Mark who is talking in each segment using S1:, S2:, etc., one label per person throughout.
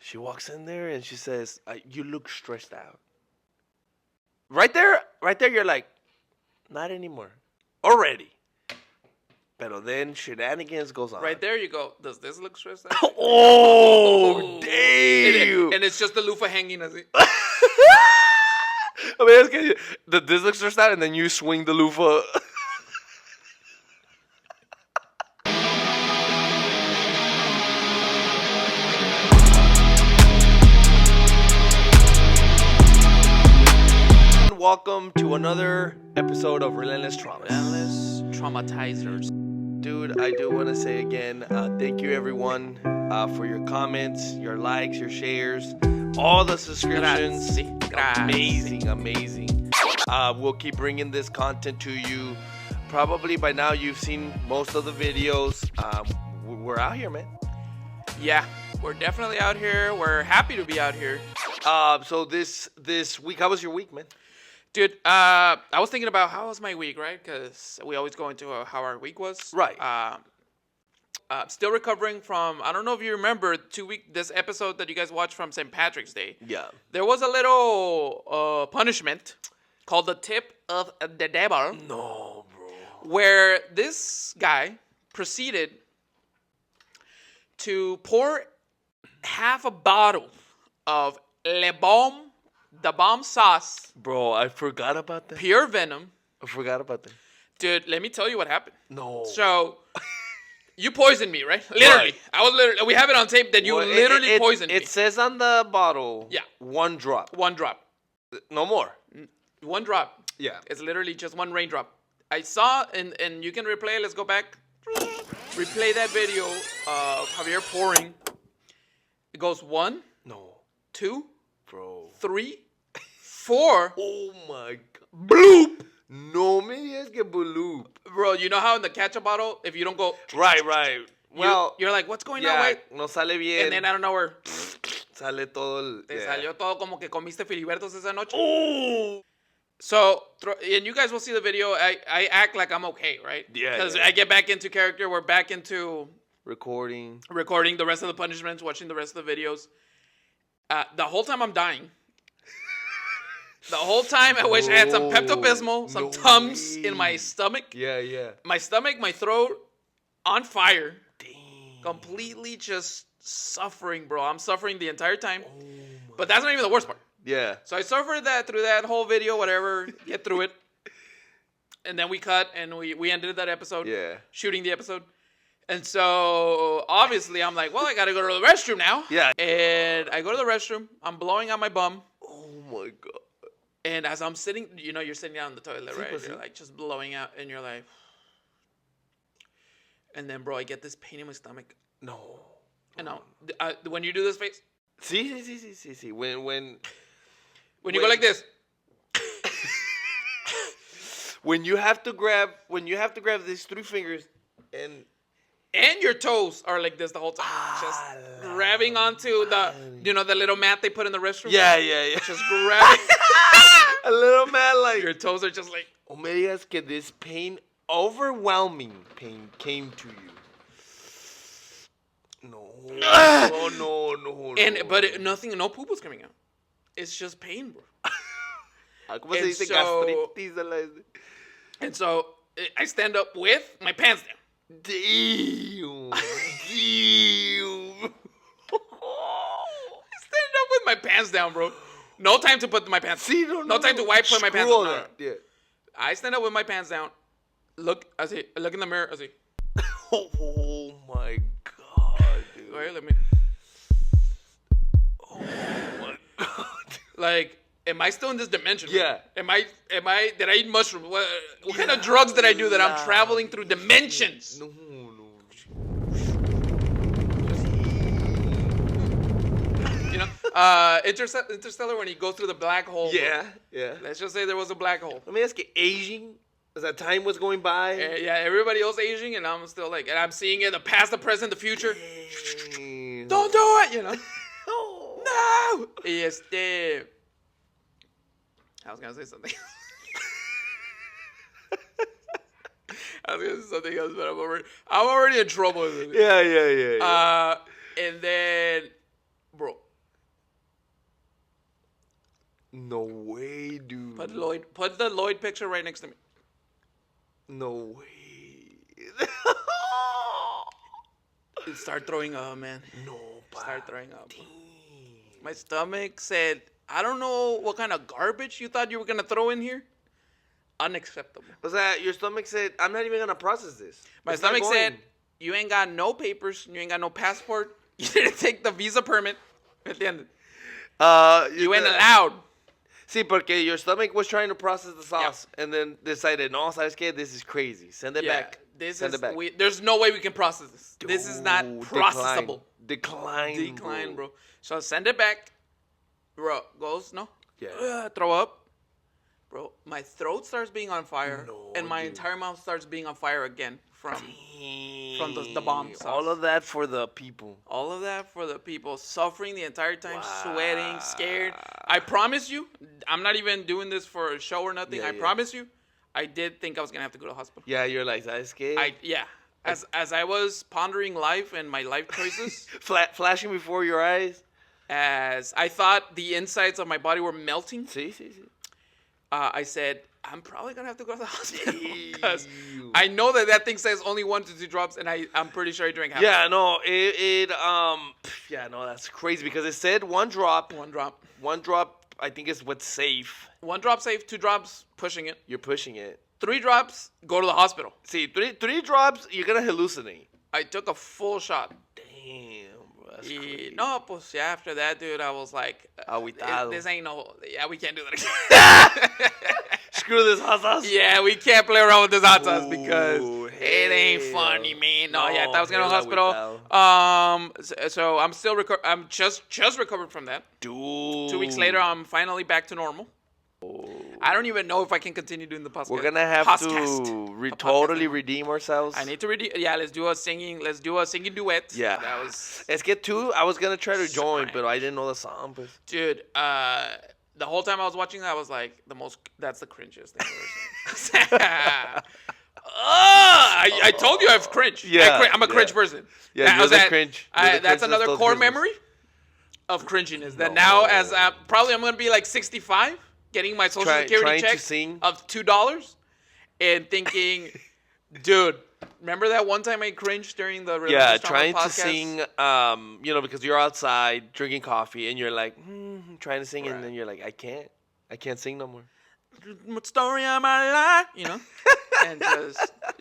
S1: She walks in there and she says, "You look stressed out." Right there, you're like, not anymore, already. Pero then shenanigans goes on.
S2: Right there you go. Does this look stressed out?
S1: Oh, damn!
S2: And it's just the loofah hanging as it.
S1: I mean, it's good. This looks stressed out, and then you swing the loofah. Welcome to another episode of Relentless Traumas.
S2: Endless traumatizers.
S1: Dude, I do want to say again, thank you everyone for your comments, your likes, your shares, all the subscriptions.
S2: Grazie.
S1: Amazing. We'll keep bringing this content to you. Probably by now you've seen most of the videos. We're out here, man.
S2: Yeah, we're definitely out here. We're happy to be out here.
S1: So this week, how was your week, man?
S2: Dude, I was thinking about how was my week, right? Because we always go into how our week was.
S1: Right.
S2: Still recovering from, I don't know if you remember, this episode that you guys watched from St. Patrick's Day.
S1: Yeah.
S2: There was a little punishment called the tip of the devil.
S1: No, bro.
S2: Where this guy proceeded to pour half a bottle of Le Bomb, the bomb sauce,
S1: Bro, I forgot about that.
S2: pure venom.
S1: I forgot about that.
S2: Dude, let me tell you what happened.
S1: No.
S2: So, you poisoned me, right? Literally.
S1: Right.
S2: We have it on tape that you
S1: Well,
S2: literally poisoned me.
S1: It says on the bottle.
S2: Yeah.
S1: One drop.
S2: One drop.
S1: No more.
S2: One drop.
S1: Yeah.
S2: It's literally just one raindrop. I saw, and you can replay it. Let's go back. Replay that video of Javier pouring. It goes 1,
S1: No.
S2: 2,
S1: Bro.
S2: 3, 4.
S1: Oh my god. Bloop. No me digas que bloop.
S2: Bro, you know how in the ketchup bottle, if you don't go,
S1: Right. Well,
S2: you're like, what's going on?
S1: yeah,
S2: Wait.
S1: no sale bien.
S2: And then I don't know where
S1: Sale todo el...
S2: te salió todo como que comiste filibertos esa noche.
S1: Oh.
S2: So, and you guys will see the video. I act like I'm okay, right?
S1: Yeah,
S2: Because
S1: yeah.
S2: I get back into character. We're back into
S1: Recording.
S2: recording the rest of the punishments, watching the rest of the videos. The whole time I'm dying. The whole time I wish I had some Pepto-Bismol, some
S1: No
S2: Tums
S1: way.
S2: in my stomach.
S1: Yeah.
S2: My stomach, my throat, on fire.
S1: Damn.
S2: Completely just suffering, bro. I'm suffering the entire time.
S1: Oh my.
S2: But that's not even the worst part.
S1: Yeah.
S2: So I suffered that through that whole video, whatever, get through it. And then we cut and we ended that episode.
S1: Yeah.
S2: Shooting the episode. And so obviously I'm like, well, I gotta go to the restroom now.
S1: Yeah.
S2: And I go to the restroom. I'm blowing out my bum.
S1: Oh my god.
S2: And as I'm sitting, you're sitting down in the toilet, right?
S1: pues,
S2: You're
S1: sí.
S2: like just blowing out and you're like, and then bro, I get this pain in my stomach.
S1: No.
S2: And now, when you do this face,
S1: Sí. When
S2: you go like this,
S1: when you have to grab these three fingers and
S2: and your toes are like this the whole time, just grabbing onto the little mat they put in the restroom.
S1: yeah.
S2: Just grabbing.
S1: A little man like
S2: Your toes are just like.
S1: oh me digas que this overwhelming pain came to you. No.
S2: But no poop was coming out. It's just pain, bro.
S1: ¿Cómo se
S2: And
S1: dice
S2: so-
S1: gastritis?
S2: And so I stand up with my pants down.
S1: Damn.
S2: I stand up with my pants down, bro. No time to put my pants.
S1: Sí,
S2: No time to wipe. Put my pants
S1: Screw
S2: on.
S1: all
S2: No.
S1: that. Yeah.
S2: I stand up with my pants down. Look in the mirror. I see.
S1: Oh my god, dude.
S2: Wait, let me.
S1: Oh my god.
S2: Like, am I still in this dimension?
S1: Yeah.
S2: Am I? Did I eat mushrooms? What kind of drugs did I do that I'm traveling through dimensions?
S1: No.
S2: You know, Interstellar when he goes through the black hole. bro.
S1: Yeah.
S2: Let's just say there was a black hole.
S1: Let me ask you, aging as that time was going by.
S2: Yeah, everybody else aging, and I'm still like, and I'm seeing it, the past, the present, the future.
S1: Damn.
S2: Don't do it, you know.
S1: No.
S2: No. I was gonna say something. I was gonna say something else, but I'm already in trouble.
S1: Yeah.
S2: And then, bro,
S1: No way, dude.
S2: Put the Lloyd picture right next to me.
S1: No way.
S2: Start throwing up, man.
S1: No,
S2: Start throwing up.
S1: Damn.
S2: My stomach said, I don't know what kind of garbage you thought you were gonna throw in here. Unacceptable.
S1: Was that your stomach said, I'm not even gonna process this.
S2: My
S1: It's not
S2: stomach
S1: going."
S2: said, you ain't got no papers, you ain't got no passport, you didn't take the visa permit. At the end, you ain't allowed.
S1: See, porque your stomach was trying to process the sauce and then decided, no, ¿sabes qué? This is crazy. Send it back. Send it back.
S2: There's no way we can process this. This is not
S1: Dude,
S2: processable.
S1: Decline,
S2: Bro. So send it back. Bro, goes, no?
S1: Yeah.
S2: Throw up. Bro, my throat starts being on fire.
S1: No,
S2: and my
S1: dude.
S2: entire mouth starts being on fire again from the bomb sauce.
S1: All of that for the people.
S2: All of that for the people suffering the entire time, sweating, scared. I promise you, I'm not even doing this for a show or nothing.
S1: Yeah,
S2: I promise you, I did think I was gonna have to go to the hospital.
S1: Yeah, you're like, ¿sabes qué?
S2: As I was pondering life and my life choices,
S1: Flashing before your eyes.
S2: as I thought the insides of my body were melting,
S1: See.
S2: I said, I'm probably gonna have to go to the hospital because I know that thing says only 1 to 2 drops, and I'm pretty sure I drank half.
S1: Yeah, no, yeah, no, that's crazy because it said 1 drop.
S2: 1 drop.
S1: 1 drop, I think is what's safe.
S2: 1 drop safe, 2 drops pushing it.
S1: You're pushing it.
S2: 3 drops, go to the hospital.
S1: See, three drops, you're gonna hallucinate.
S2: I took a full shot.
S1: Damn, bro, that's crazy.
S2: No, pues yeah, after that, dude, I was like,
S1: Aguitado.
S2: this ain't no, we can't do that again.
S1: Screw this hot sauce.
S2: Yeah, we can't play around with this hot sauce
S1: Ooh,
S2: because it ain't
S1: hell.
S2: funny, man. No, yeah, I
S1: No,
S2: thought I was going to the
S1: hell
S2: hospital. So I'm still I'm just recovered from that.
S1: Dude.
S2: 2 weeks later, I'm finally back to normal. I don't even know if I can continue doing the podcast.
S1: We're gonna have to totally redeem ourselves.
S2: I need to redeem. Yeah, let's do a singing duet.
S1: Yeah.
S2: That was.
S1: Let's get 2. I was gonna try to join, but I didn't know the song. But
S2: Dude, the whole time I was watching that, I was like, that's the cringiest thing I've ever seen. I told you I've cringed.
S1: Yeah,
S2: I'm a cringe person.
S1: Yeah,
S2: That
S1: you're
S2: was
S1: the
S2: that-
S1: cringe. You're the
S2: that's
S1: cringe
S2: another
S1: that
S2: core
S1: does business.
S2: memory of cringiness. That now, as probably I'm going to be like 65, getting my social security
S1: trying to
S2: check
S1: sing.
S2: of $2 and thinking, dude, remember that one time I cringed during the Relentless
S1: yeah,
S2: Trauma
S1: trying to
S2: podcast?
S1: sing, because you're outside drinking coffee and you're like, trying to sing,
S2: Right.
S1: and then you're like, I can't sing no more.
S2: Story of my life, and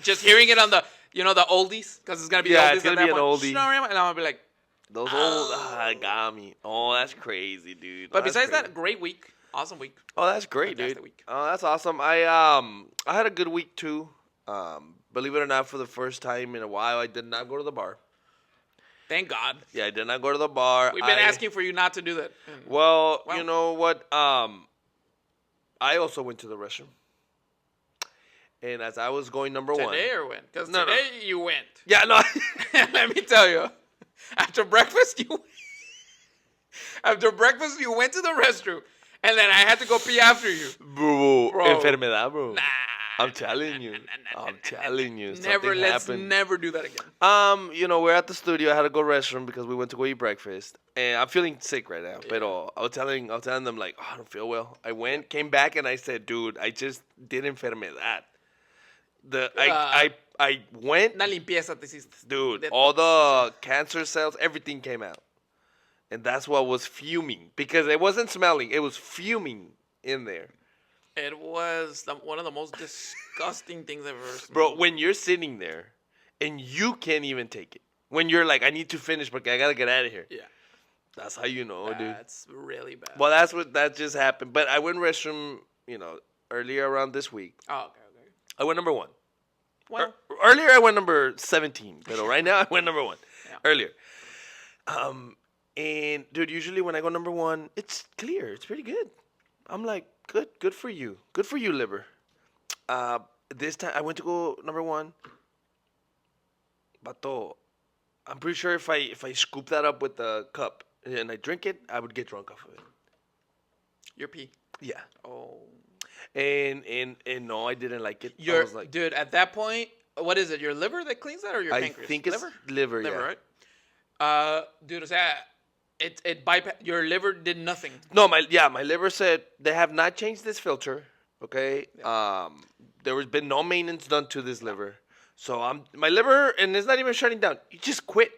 S2: just hearing it on the, the oldies, because it's gonna be
S1: Yeah,
S2: the oldies
S1: it's gonna
S2: at
S1: be
S2: that
S1: an
S2: point.
S1: oldie.
S2: Story of my- and I'm gonna be like,
S1: Those old got me. Oh, that's crazy, dude.
S2: but
S1: That's
S2: besides
S1: crazy.
S2: that, great week, awesome week.
S1: Oh, that's great,
S2: Fantastic
S1: dude.
S2: week.
S1: Oh, that's awesome. I had a good week too. Believe it or not, for the first time in a while, I did not go to the bar.
S2: Thank God.
S1: Yeah, I did not go to the bar.
S2: We've been asking for you not to do that.
S1: Well,
S2: Wow.
S1: you know what? I also went to the restroom, and as I was going number one.
S2: Today or when? Because
S1: No, no.
S2: today you went.
S1: Yeah, no.
S2: Let me tell you, after breakfast you went to the restroom, and then I had to go pee after you.
S1: Bro,
S2: Bro.
S1: enfermedad, bro.
S2: Nah.
S1: I'm telling you. I'm telling you.
S2: Let's
S1: happened.
S2: never do that again.
S1: We're at the studio. I had to go restroom because we went to go eat breakfast, and I'm feeling sick right now. But I was telling them like, I don't feel well. I went, came back, and I said, dude, I just did enfermedad. I went,
S2: Una limpieza te hiciste.
S1: dude.
S2: De
S1: All the cancer cells, everything came out, and that's what was fuming because it wasn't smelling. It was fuming in there.
S2: It was one of the most disgusting things I've ever seen.
S1: Bro, when you're sitting there and you can't even take it, when you're like, I need to finish because I gotta get out of here.
S2: Yeah.
S1: That's how you know, dude.
S2: That's really bad.
S1: Well, that just happened. But I went restroom, earlier around this week.
S2: Oh, okay.
S1: I went number 1.
S2: Well,
S1: Earlier I went number 17, but right now I went number 1.
S2: Yeah.
S1: Earlier. And dude, usually when I go number 1, it's clear. It's pretty good. I'm like, good for you. Good for you, liver. This time I went to go number 1. Bato, I'm pretty sure if I scoop that up with the cup and I drink it, I would get drunk off of it.
S2: your pee.
S1: Yeah.
S2: Oh.
S1: And no, I didn't like it. I was like,
S2: Dude, at that point, what is it? Your liver that cleans that or your
S1: I
S2: pancreas?
S1: think it's liver,
S2: Liver,
S1: yeah.
S2: right? Dude, o sea, it bypass your liver did nothing.
S1: No, my liver said they have not changed this filter. Okay. There has been no maintenance done to this liver. So my liver, and it's not even shutting down. You just quit.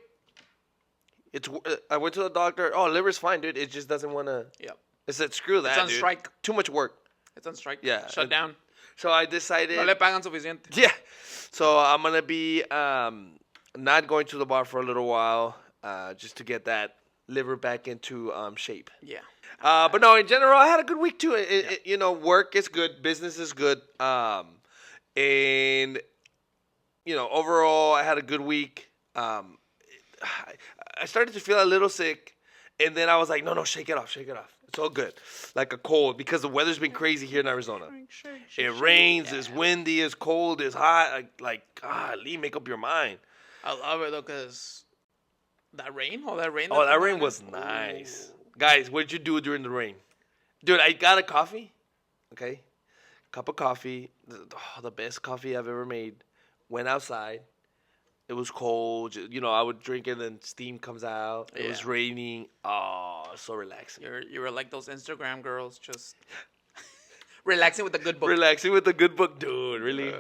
S1: I went to the doctor. Oh, liver's fine, dude. It just doesn't want to.
S2: Yeah.
S1: I said, screw that,
S2: It's on
S1: dude.
S2: strike.
S1: Too much work.
S2: It's on strike.
S1: Yeah.
S2: Shut down.
S1: So I decided.
S2: No le pagan suficiente.
S1: Yeah. So I'm gonna be not going to the bar for a little while, just to get that liver back into shape.
S2: Yeah.
S1: But no, in general, I had a good week too. Work is good, business is good, and overall, I had a good week. I started to feel a little sick, and then I was like, no, shake it off. It's all good, like a cold, because the weather's been crazy here in Arizona. It rains, it's windy, it's cold, it's hot. Like, golly, make up your mind.
S2: I love it though, cause that rain.
S1: Oh, that rain was nice. Guys, what did you do during the rain? Dude, I got a coffee. Okay. Cup of coffee. The best coffee I've ever made. Went outside. It was cold. I would drink it and then steam comes out. It was raining. Oh, so relaxing.
S2: You were like those Instagram girls, just relaxing with a good book.
S1: Relaxing with a good book, dude. Really?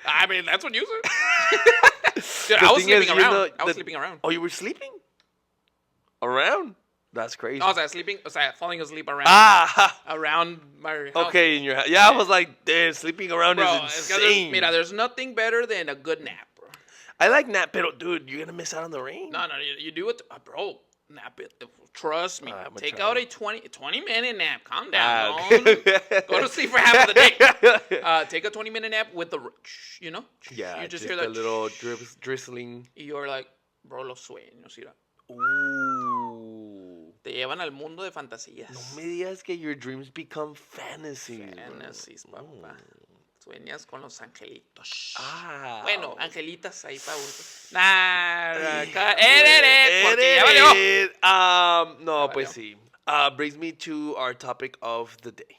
S2: I mean, that's what you said. Dude, I was sleeping around. I was sleeping around.
S1: Oh, you were sleeping? Around? That's crazy.
S2: I was falling asleep around. Around my house.
S1: Okay, in your house. Yeah, I was like, damn, sleeping around is insane.
S2: There's nothing better than a good nap, bro.
S1: I like nap, pero dude, you're gonna miss out on the rain.
S2: No, you do it, bro. Nap it. Trust me. Take out a 20-minute nap. Calm down. Go to sleep for half of the day. Take a 20-minute nap with the,
S1: Yeah,
S2: you
S1: just
S2: hear
S1: a
S2: that
S1: little drizzling.
S2: You're like, bro, los sueños, mira.
S1: Ooh.
S2: Te llevan al mundo de fantasías.
S1: No me digas que your dreams become fantasies.
S2: Fantasies, papá. Sueñas con los angelitos.
S1: Bueno,
S2: angelitas ahí para gusto. Porque ya valió.
S1: No, pues sí. Brings me to our topic of the day.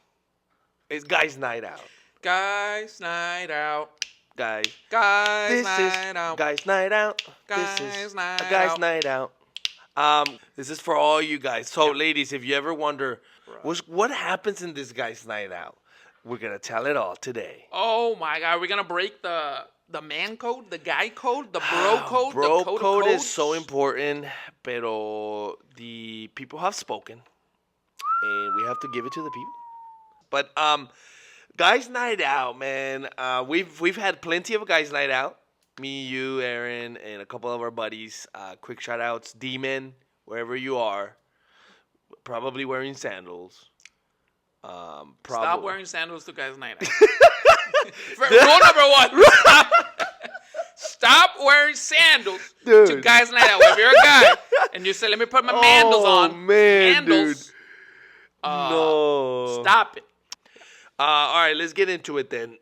S1: It's guys' night out.
S2: Guys' night out.
S1: Guys.
S2: Guys' night out.
S1: Guys' night out.
S2: Guys' night out.
S1: Guys' night out. This is for all you guys. So, ladies, if you ever wonder what happens in this guys' night out, we're gonna tell it all today.
S2: Oh my God, we're gonna break the man code, the guy code, the bro code.
S1: Bro
S2: the
S1: code is so important, pero the people have spoken, and we have to give it to the people. But guys' night out, man. We've had plenty of guys' night out. Me, you, Aaron, and a couple of our buddies. Quick shout outs, Demon, wherever you are. Probably wearing sandals.
S2: Stop wearing sandals to guys' night out. Rule number one. Stop wearing sandals to guys' night out. If you're a guy and you say, let me put my mandals on.
S1: Man,
S2: mandals,
S1: dude. No.
S2: Stop it.
S1: All right, let's get into it then.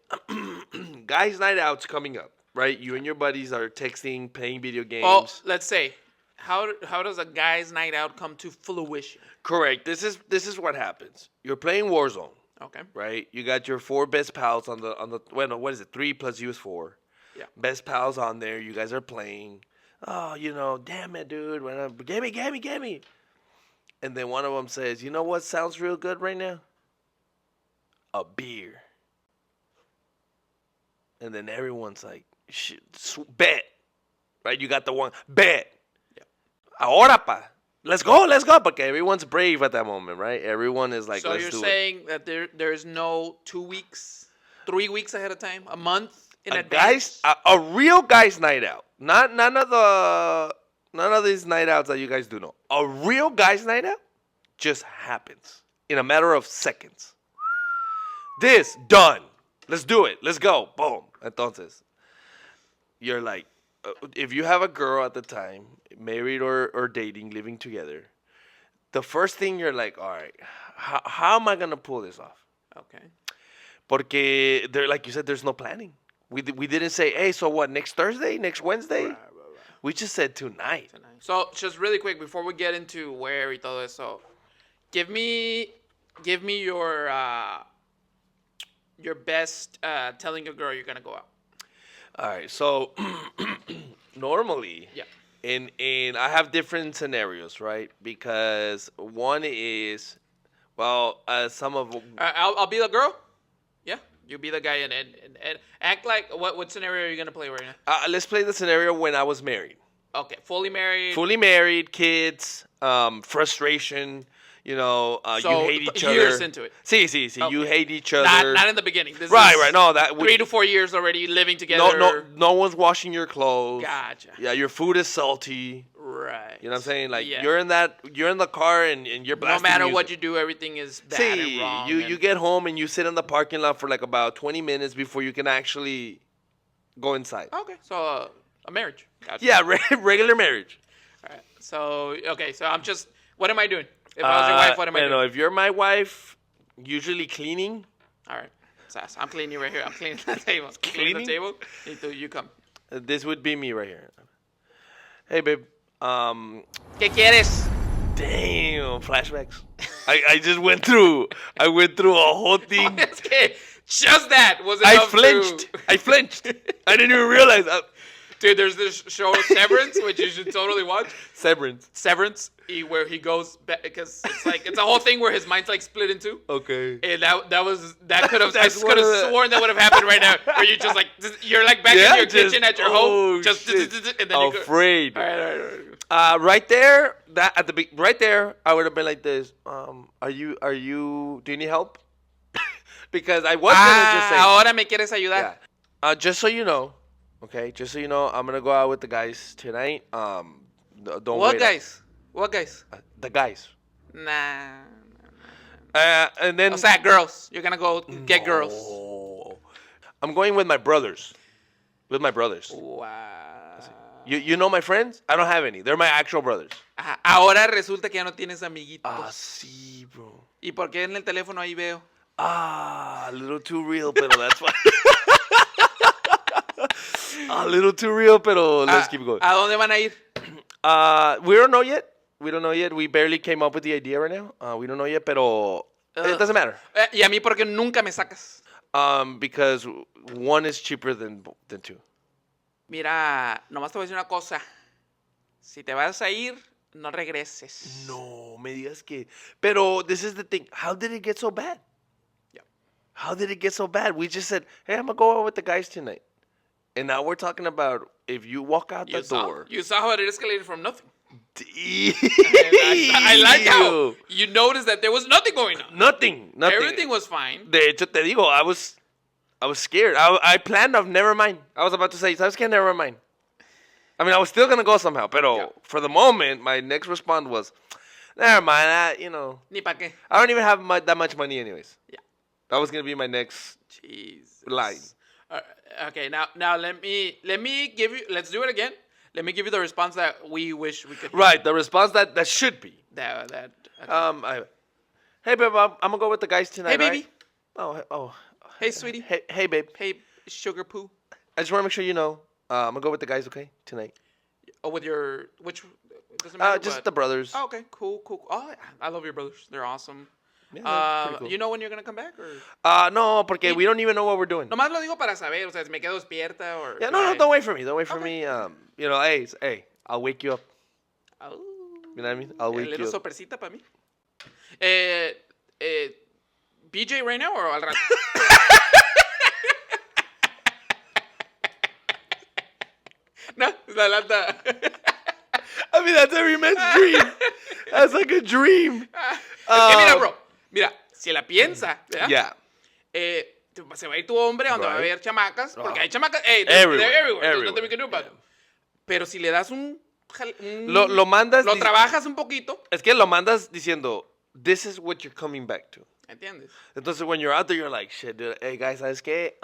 S1: Guys' night out's coming up, right? You and your buddies are texting, playing video games.
S2: Well, let's say, how does a guy's night out come to fruition?
S1: Correct. This is what happens. You're playing Warzone.
S2: Okay.
S1: Right? You got your 4 best pals on the what is it? 3 plus you is 4.
S2: Yeah.
S1: Best pals on there. You guys are playing. Oh, damn it, dude. Get me. And then one of them says, you know what sounds real good right now? A beer. And then everyone's like, bet. Right? You got the one. Bet.
S2: Yeah.
S1: Ahora, pa. Let's go. Porque everyone's brave at that moment, right? Everyone is like,
S2: so
S1: let's
S2: you're
S1: do it.
S2: saying that there's no 2 weeks, 3 weeks ahead of time, a month in
S1: Guys,
S2: advance?
S1: a real guy's night out. None of these night outs that you guys do know. A real guy's night out just happens in a matter of seconds. This, done. Let's do it. Let's go. Boom. Entonces, you're like, if you have a girl at the time, married or dating, living together, the first thing you're like, all right, how am I going to pull this off?
S2: Okay.
S1: Porque, like you said, there's no planning. We didn't say, hey, so what, next Thursday, next Wednesday?
S2: Right.
S1: We just said tonight.
S2: So, just really quick, before we get into where y todo eso, give me your best telling a girl you're going to go out.
S1: All right, so normally,
S2: Yeah.
S1: and I have different scenarios, right? Because one is, well, some of
S2: I'll be the girl. Yeah, you be the guy and act like what scenario are you gonna play right now?
S1: let's play the scenario when I was married.
S2: Okay, fully married.
S1: Fully married, kids, frustration. You know,
S2: So,
S1: you hate each other.
S2: years into it.
S1: See. You
S2: Okay.
S1: hate each other.
S2: Not in the beginning. This
S1: Right.
S2: is
S1: No, that
S2: 3 to 4 years already living together.
S1: No one's washing your clothes.
S2: Gotcha.
S1: Yeah, your food is salty.
S2: Right.
S1: You know what I'm saying? Like
S2: Yeah.
S1: you're in the car and you're
S2: No
S1: blasting
S2: matter
S1: music.
S2: what you do, everything is bad
S1: See,
S2: and wrong.
S1: you get home and you sit in the parking lot for like about 20 minutes before you can actually go inside.
S2: Okay, so a marriage. Gotcha.
S1: Yeah, regular marriage.
S2: All right. So I'm just. What am I doing? If I was your wife, what am I doing?
S1: No, if you're my wife, usually cleaning.
S2: All right. Sass, I'm cleaning right here. I'm cleaning the table. Cleaning the
S1: Cleaning?
S2: table. You come.
S1: This would be me right here. Hey, babe.
S2: ¿Qué quieres?
S1: Damn, flashbacks. I just went through. I went through a whole thing.
S2: Es que just that was
S1: I
S2: enough
S1: flinched.
S2: to...
S1: I flinched. I didn't even realize.
S2: Dude, there's this show Severance, which you should totally watch.
S1: Severance.
S2: Where he goes back because it's a whole thing where his mind's like split in two.
S1: Okay.
S2: And that could have I
S1: That's
S2: could have
S1: one of the-
S2: sworn that would have happened right now. Where you just like you're like back in your kitchen at your home, just
S1: shit.
S2: and then you go.
S1: Afraid.
S2: All right.
S1: Right there, right there, I would have been like this. Are you? Do you need help? Because I was gonna just say.
S2: Ahora me quieres ayudar.
S1: Yeah. Just so you know, okay. Just so you know, I'm gonna go out with the guys tonight. Don't
S2: What
S1: wait.
S2: guys? What guys?
S1: The guys.
S2: Nah.
S1: And then.
S2: O sea, girls. You're gonna go get girls.
S1: Oh. I'm going with my brothers. With my brothers.
S2: Wow.
S1: You know my friends? I don't have any. They're my actual brothers.
S2: Ajá. Ahora resulta que ya no tienes amiguitos.
S1: Sí, bro.
S2: ¿Y por qué en el teléfono ahí veo?
S1: A little too real, pero that's fine. A little too real, pero let's keep going.
S2: ¿A dónde van a ir?
S1: We don't know yet. We barely came up with the idea right now. We don't know yet, pero it doesn't matter.
S2: ¿Y a mí por qué nunca me sacas?
S1: Because one is cheaper than two.
S2: Mira, nomás te voy a decir una cosa. Si te vas a ir, no regreses.
S1: No, me digas que. Pero this is the thing. How did it get so bad?
S2: Yeah.
S1: How did it get so bad? We just said, hey, I'm going to go out with the guys tonight. And now we're talking about if you walk out the door.
S2: You saw how it escalated from nothing.
S1: I
S2: I like how you noticed that there was nothing going on.
S1: Nothing.
S2: Everything was fine.
S1: De hecho, te digo, I was scared. I planned of never mind. I was about to say, ¿sabes qué? Never mind. I mean, I was still going to go somehow. Pero for the moment, my next response was, never mind.
S2: Ni pa' qué.
S1: I don't even have that much money anyways.
S2: Yeah.
S1: That was going to be my next
S2: Jesus.
S1: line.
S2: Okay, now let me give you. Let's do it again. Let me give you the response that we wish we could.
S1: Right, the response that should be.
S2: That. Okay.
S1: Hey, babe, I'm going to go with the guys tonight,
S2: Hey, baby.
S1: Right? Oh.
S2: Hey, sweetie.
S1: Hey, babe.
S2: Hey, sugar poo.
S1: I just want to make sure you know. I'm going to go with the guys, okay? Tonight.
S2: Oh, with your which? It doesn't matter.
S1: Just the brothers.
S2: Oh, okay, cool. Oh, I love your brothers. They're awesome.
S1: Yeah, they're pretty cool.
S2: You know when you're gonna come back, or?
S1: No, porque we don't even know what we're doing.
S2: Nomás lo digo para saber, o sea, si me quedo despierta or.
S1: Yeah, no, don't wait for me. Don't wait for me. Hey, I'll wake you up.
S2: Oh.
S1: You know what I mean? I'll wake
S2: A little
S1: you up.
S2: sorpresita para mí. BJ right now or al rato? No, es la lata.
S1: I mean, that's every man's dream. That's like a dream.
S2: Es que mira, bro. Mira, si la piensa, ¿verdad?
S1: Yeah.
S2: Se va a ir tu hombre donde va a
S1: Right.
S2: haber chamacas, porque hay chamacas.
S1: Everywhere,
S2: They're everywhere. There's
S1: everywhere.
S2: nothing we can do about it. Pero si le das un
S1: Lo mandas.
S2: lo trabajas un poquito,
S1: Es que lo mandas diciendo, this is what you're coming back to.
S2: ¿entiendes?
S1: Entonces, when you're out there, you're like, shit, dude, hey, guys, ¿sabes qué?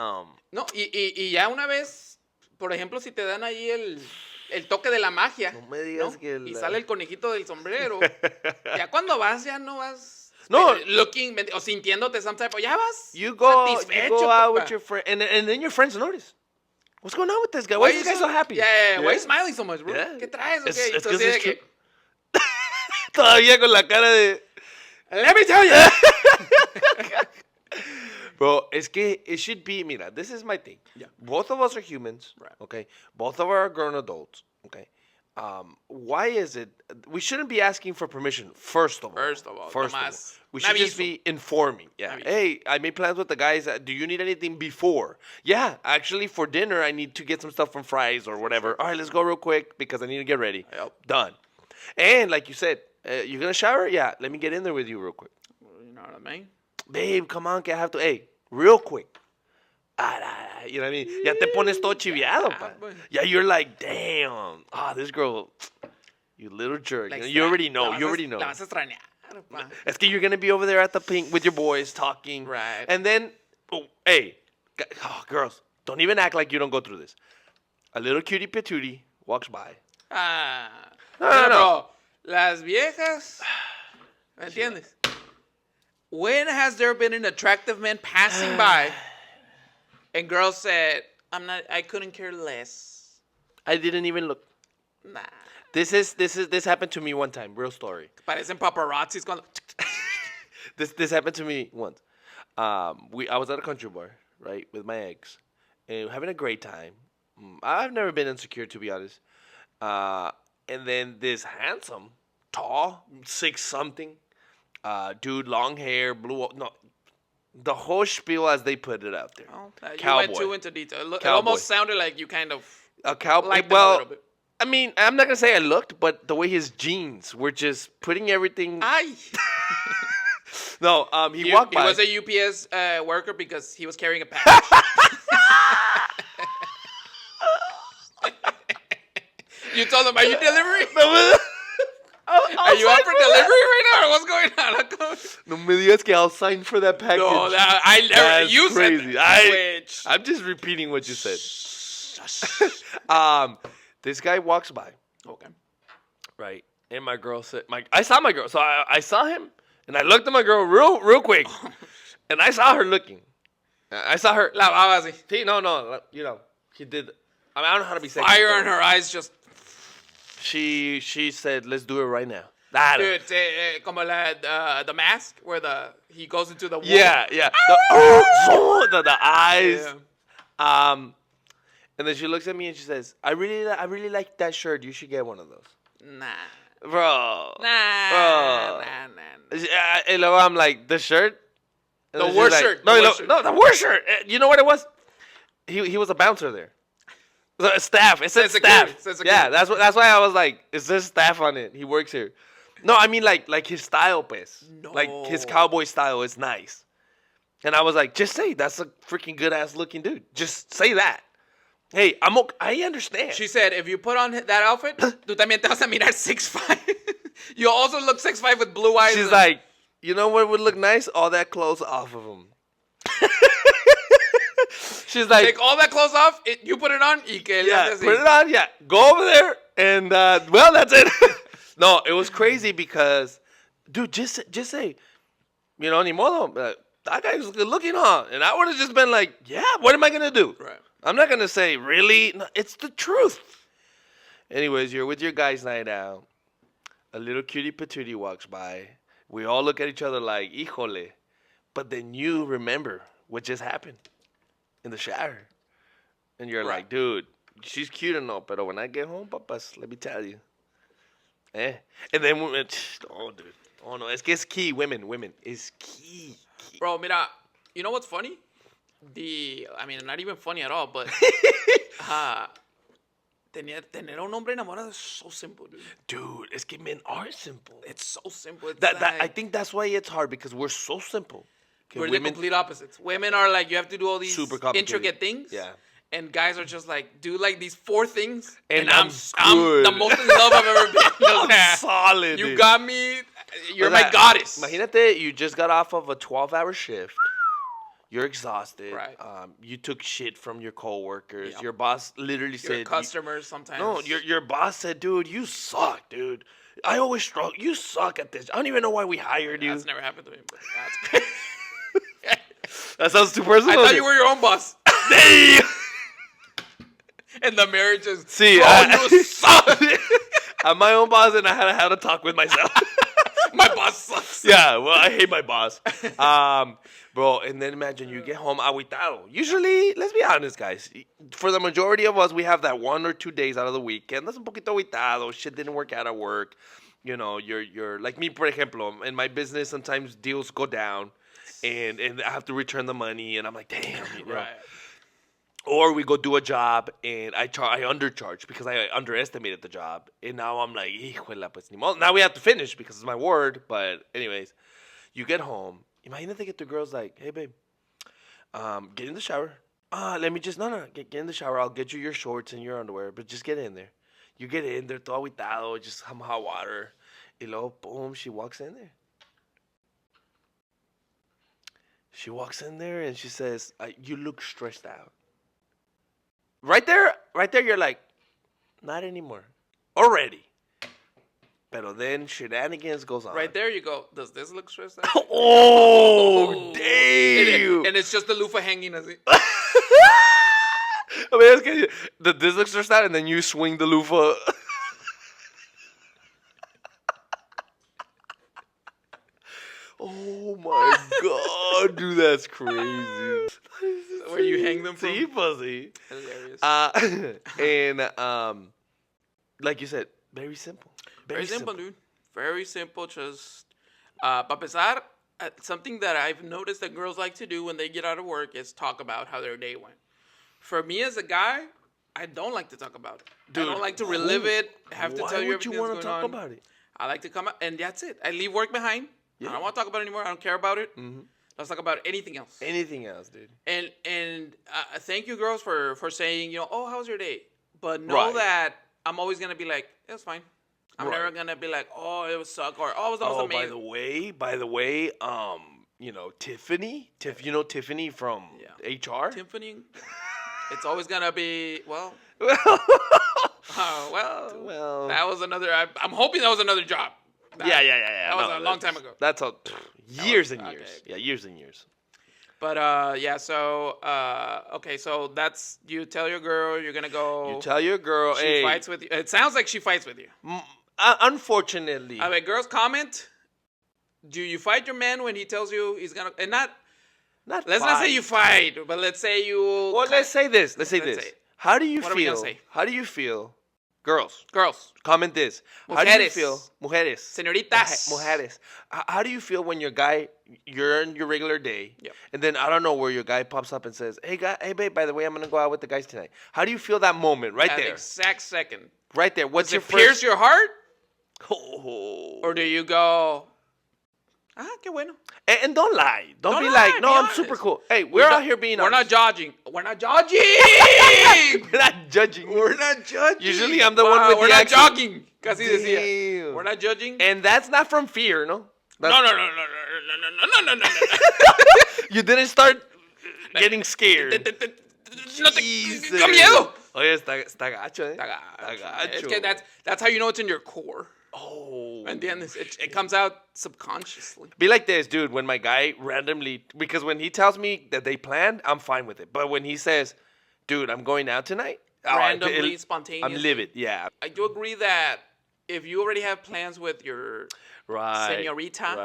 S2: No, y ya una vez, por ejemplo, si te dan ahí el toque de la magia,
S1: No me digas
S2: ¿no?
S1: que
S2: Y sale el conejito del sombrero, ya cuando ya no vas
S1: No.
S2: looking o sintiéndote some type, ya vas
S1: You go
S2: satisfecho,
S1: out
S2: papá.
S1: with your friend, and then your friends notice. What's going on with this guy? Why is this guy so happy?
S2: Yeah. Why are you smiling so much, bro?
S1: Yeah.
S2: ¿Qué traes?
S1: Es
S2: Okay.
S1: que
S2: Entonces,
S1: es
S2: de que,
S1: Todavía con la cara de...
S2: let me tell you.
S1: Bro, es que it should be... Mira, this is my thing.
S2: Yeah.
S1: Both of us are humans.
S2: Right.
S1: Okay? Both of us are grown adults. Okay? Why is it we shouldn't be asking for permission? First of all, we should just be informing. Yeah, hey, I made plans with the guys. Do you need anything before? Yeah, actually, for dinner, I need to get some stuff from Fry's or whatever. All right, let's go real quick because I need to get ready.
S2: Yep.
S1: Done. And like you said, you're gonna shower? Yeah, let me get in there with you real quick.
S2: You know what I mean?
S1: Babe, come on, que I have to. Hey, real quick. You know what I mean? Ya te pones todo chiviado, pa. Yeah, you're like, damn. This girl, you little jerk.
S2: Like,
S1: You already know. You already know.
S2: La vas a extrañar, pa.
S1: It's que you're going to be over there at the pink with your boys talking.
S2: Right.
S1: And then, hey, girls, don't even act like you don't go through this. A little cutie patootie walks by.
S2: No. Bro, las viejas, ¿me entiendes? When has there been an attractive man passing by and girls said, I couldn't care less?
S1: I didn't even look.
S2: Nah.
S1: This happened to me one time. Real story.
S2: Parecen paparazzis cuando...
S1: This happened to me once. I was at a country bar, right, with my ex, and having a great time. I've never been insecure, to be honest. And then this handsome, tall, 6-something, dude, long hair, the whole spiel as they put it out there.
S2: Oh, you
S1: Cowboy.
S2: went too into detail. It almost sounded like you kind of
S1: a cowboy.
S2: liked him a little bit.
S1: I mean, I'm not gonna say I looked, but the way his jeans were just putting everything.
S2: Ay.
S1: No, he walked by.
S2: He was a UPS worker because he was carrying a package. You told him, are you delivery? Are you up for delivery right now? Or what's going on?
S1: No me digas que I'll sign for that package.
S2: No, I never. You
S1: crazy.
S2: said that.
S1: I'm just repeating what you said. This guy walks by.
S2: Okay.
S1: Right, and my girl said, I saw my girl, so I saw him, and I looked at my girl real quick, and I saw her looking. I saw her.
S2: La baba así.
S1: See, no, you know, he did. I mean, I don't know how to be sexy.
S2: Fire in her eyes, just.
S1: She said, "Let's do it right now."
S2: Dude, como the mask where he goes into the wall.
S1: Yeah. The eyes.
S2: Yeah.
S1: And then she looks at me and she says, "I really like that shirt. You should get one of those."
S2: Nah.
S1: Bro.
S2: Nah.
S1: And luego I'm like, "The shirt." And
S2: The
S1: then
S2: worst
S1: she's like,
S2: shirt.
S1: No, the worst shirt. You know what it was? He was a bouncer there. The staff. It said staff. Yeah, that's why I was like, "Is this staff on it? He works here." No, I mean like his style, pues.
S2: No.
S1: Like his cowboy style is nice. And I was like, just say that's a freaking good ass looking dude. Just say that. Hey, I understand.
S2: She said, if you put on that outfit, tú también te vas a mirar 6'5". You also look 6'5" with blue eyes.
S1: She's like, you know what would look nice? All that clothes off of him. She's like,
S2: take all that clothes off, you put it on, y que
S1: put it on, go over there, and well, that's it. No, it was crazy because, dude, just say, you know, ni modo, that guy's good looking, huh? And I would have just been like, yeah, what am I gonna do?
S2: Right.
S1: I'm not gonna say, really? No, it's the truth. Anyways, you're with your guys' night out. A little cutie patootie walks by. We all look at each other like, híjole. But then you remember what just happened in the shower. And you're like, dude, she's cute enough, but when I get home, papas, let me tell you. And then, oh, dude. Oh, no, es que es key. Women, is key.
S2: Bro, mira, you know what's funny? Not even funny at all, but tener un hombre enamorado is so simple, dude.
S1: Dude, es que men are simple.
S2: It's so simple. It's
S1: I think that's why it's hard, because we're so simple.
S2: We're the complete opposites. Women are like, you have to do all these
S1: super complicated
S2: intricate things.
S1: Yeah.
S2: And guys are just like, do like these 4 things.
S1: And
S2: I'm
S1: good.
S2: the most in love I've ever been.
S1: I'm solid,
S2: You
S1: dude.
S2: got me. You're my goddess.
S1: Imagínate, you just got off of a 12-hour shift. You're exhausted.
S2: Right.
S1: You took shit from your coworkers.
S2: Yeah.
S1: Your boss literally said...
S2: Your customers sometimes.
S1: No, your boss said, dude, you suck, dude. I always struggle. You suck at this. I don't even know why we hired you.
S2: That's never happened to me. But that's
S1: That sounds too personal.
S2: I thought you were your own boss.
S1: Hey!
S2: And the marriage is...
S1: See,
S2: you suck.
S1: I'm my own boss, and I had to have a talk with myself.
S2: My boss sucks.
S1: Yeah, well, I hate my boss. Bro, and then imagine you get home aguitado. Usually, let's be honest, guys. For the majority of us, we have that 1 or 2 days out of the weekend. That's un poquito aguitado. Shit didn't work out at work. You know, you're like me, for example, in my business, sometimes deals go down, and I have to return the money, and I'm like, damn, you know.
S2: Right.
S1: Or we go do a job and I undercharge because I underestimated the job. And now I'm like, híjole, pues ni modo. Now we have to finish because it's my word. But anyways, you get home. Imagínate que the girl's like, hey, babe, get in the shower. Let me just, get in the shower. I'll get you your shorts and your underwear, but just get in there. You get in there, todo aguitado, just some hot water. Y luego, boom, she walks in there. She walks in there and she says, you look stressed out. Right there, you're like, not anymore. Already. Pero then shenanigans goes on.
S2: Right there you go, does this look stressed out?
S1: Oh, damn.
S2: And it's just the loofah hanging así.
S1: I mean, es que this looks stressed out and then you swing the loofah. Oh my god, dude, that's crazy.
S2: Where you hang them from?
S1: Sí, pussy.
S2: Hilarious.
S1: And like you said, very simple.
S2: Very simple, dude. Very simple. Just, para empezar, something that I've noticed that girls like to do when they get out of work is talk about how their day went. For me as a guy, I don't like to talk about it.
S1: Dude,
S2: I don't like to relive it. Have to tell you everything that's going on.
S1: Why would you want to talk about it?
S2: I like to come out, and that's it. I leave work behind.
S1: Yeah.
S2: I don't want to talk about it anymore. I don't care about it.
S1: Mm-hmm.
S2: Let's talk about anything else.
S1: Anything else, dude.
S2: And thank you, girls, for saying, you know, oh, how was your day? But know
S1: Right.
S2: that I'm always going to be like, it was fine. I'm
S1: Right.
S2: never going to be like, oh, it was suck, or oh, it was the most amazing.
S1: by the way, you know, Tiffany, you know Tiffany from HR?
S2: Tiffany, it's always going to be, well,
S1: well,
S2: that was another, I'm hoping that was another job.
S1: Yeah.
S2: That was a long time ago.
S1: That's years and years.
S2: Okay.
S1: Yeah, years and years.
S2: But so okay, so that's, you tell your girl you're gonna go.
S1: You tell your girl,
S2: she
S1: hey.
S2: fights with you. It sounds like she fights with you.
S1: Unfortunately.
S2: I mean, girls comment. Do you fight your man when he tells you he's gonna, and not let's not say you fight, but let's say you.
S1: Well, let's say this. Let's say
S2: Let's
S1: this.
S2: say-
S1: How do you
S2: What are we
S1: feel?
S2: gonna say?
S1: How do you feel, girls?
S2: Girls,
S1: Comment this. How do you
S2: Mujeres.
S1: feel, mujeres,
S2: señoritas.
S1: mujeres? How do you feel when you're in your regular day,
S2: Yep.
S1: and then I don't know where your guy pops up and says, "Hey, babe, by the way, I'm gonna go out with the guys tonight." How do you feel that moment right
S2: At the
S1: there?
S2: exact second.
S1: Right there. What's
S2: Does
S1: your
S2: it pierce
S1: first?
S2: your heart,
S1: Oh.
S2: or do you go, qué bueno?
S1: And don't lie. Don't be
S2: Don't
S1: like,
S2: lie,
S1: no,
S2: be
S1: I'm
S2: honest.
S1: super cool. Hey, we're out here being
S2: We're not
S1: honest.
S2: judging. We're not judging.
S1: We're not judging.
S2: We're not judging.
S1: Usually I'm the one with
S2: we're
S1: the
S2: not
S1: accent.
S2: jogging. Casi decía.
S1: Damn.
S2: We're not judging.
S1: And that's not from fear, no?
S2: No.
S1: You didn't start getting scared.
S2: No te
S1: Jesus.
S2: dio miedo.
S1: Oye, está gacho, eh?
S2: Está gacho.
S1: Está
S2: Es
S1: gacho.
S2: que that's how you know it's in your core.
S1: Oh.
S2: ¿Me entiendes? It comes out subconsciously.
S1: Be like this, dude, when my guy randomly, because when he tells me that they planned, I'm fine with it. But when he says, dude, I'm going out tonight,
S2: Randomly, spontaneously.
S1: I'm livid, yeah.
S2: I do agree that if you already have plans with your
S1: Right.
S2: señorita,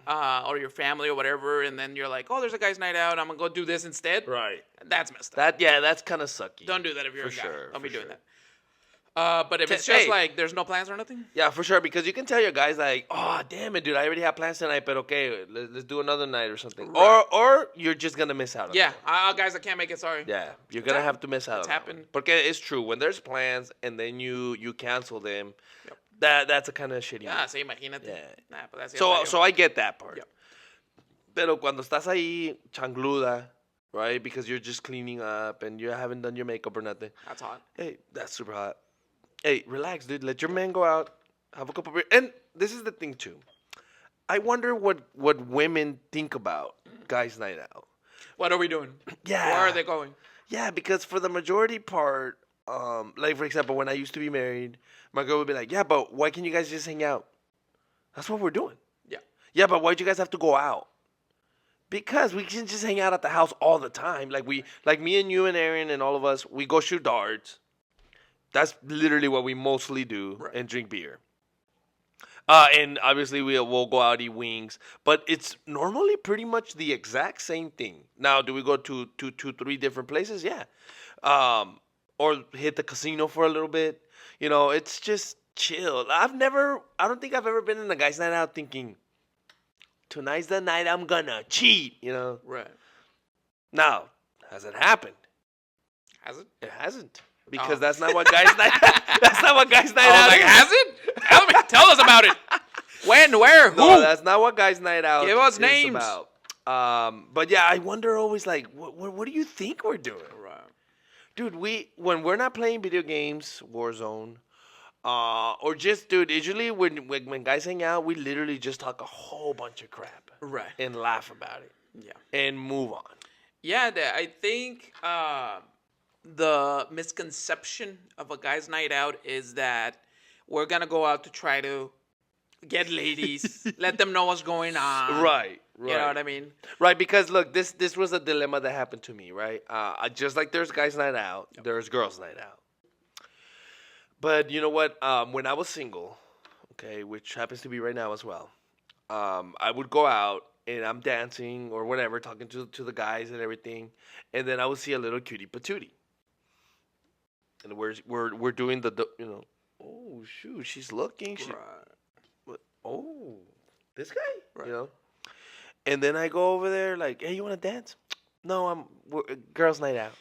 S1: Right.
S2: or your family or whatever, and then you're like, oh, there's a guy's night out, I'm going to go do this instead.
S1: Right.
S2: That's messed up.
S1: That's kind of sucky.
S2: Don't do that if you're
S1: For
S2: a guy.
S1: sure,
S2: Don't be
S1: for
S2: doing
S1: sure.
S2: that. But if it's just like there's no plans or nothing,
S1: Yeah, for sure, because you can tell your guys like, oh, damn it, dude, I already have plans tonight, but okay, let's do another night or something.
S2: Right.
S1: Or you're just going to miss out on
S2: yeah,
S1: that.
S2: guys, I can't make it. Sorry.
S1: Yeah, you're going to have to miss out
S2: It's
S1: on that
S2: happened.
S1: one. Porque it's true. When there's plans and then you cancel them,
S2: Yep.
S1: that's a kind of shitty.
S2: Yeah, sí, imagínate.
S1: Yeah.
S2: Nah, but that's
S1: So I get that part.
S2: Yep.
S1: Pero cuando estás ahí changluda, right? Because you're just cleaning up and you haven't done your makeup or nothing.
S2: That's hot.
S1: Hey, that's super hot. Hey, relax, dude. Let your man go out, have a couple beers. And this is the thing too. I wonder what women think about guys' night out.
S2: What are we doing?
S1: Yeah.
S2: Where are they going?
S1: Yeah, because for the majority part, like for example, when I used to be married, my girl would be like, "Yeah, but why can't you guys just hang out?" That's what we're doing.
S2: Yeah.
S1: Yeah, but why'd you guys have to go out? Because we can just hang out at the house all the time. Like me and you and Aaron and all of us, we go shoot darts. That's literally what we mostly do,
S2: Right.
S1: and drink beer. And obviously we'll go out eat wings, but it's normally pretty much the exact same thing. Now, do we go to two, three different places? Yeah, or hit the casino for a little bit. You know, it's just chill. I don't think I've ever been in a guy's night out thinking, tonight's the night I'm gonna cheat. You know,
S2: Right.
S1: now has it happened?
S2: Has it?
S1: It hasn't. Because
S2: Oh.
S1: that's not what guys night. That's not what guys night
S2: I
S1: out
S2: was like,
S1: is.
S2: has it? Tell us about it. When, where, who?
S1: No, that's not what guys night out
S2: Give us
S1: is
S2: names.
S1: about. But yeah, I wonder always like, what do you think we're doing,
S2: Right.
S1: dude? When we're not playing video games, Warzone, or just dude, usually when guys hang out, we literally just talk a whole bunch of crap
S2: Right.
S1: and laugh about it
S2: Yeah.
S1: and move on.
S2: Yeah, I think the misconception of a guy's night out is that we're gonna go out to try to get ladies, let them know what's going on.
S1: Right.
S2: You know what I mean?
S1: Right, because look, this was a dilemma that happened to me, right? Just like there's guys' night out, there's girls' night out. But you know what? When I was single, okay, which happens to be right now as well, I would go out and I'm dancing or whatever, talking to the guys and everything, and then I would see a little cutie patootie, and we're doing the you know, oh shoot, she's looking,
S2: Right.
S1: oh, this guy,
S2: Right.
S1: you know. And then I go over there like, hey, you want to dance? No, we're girls' night out.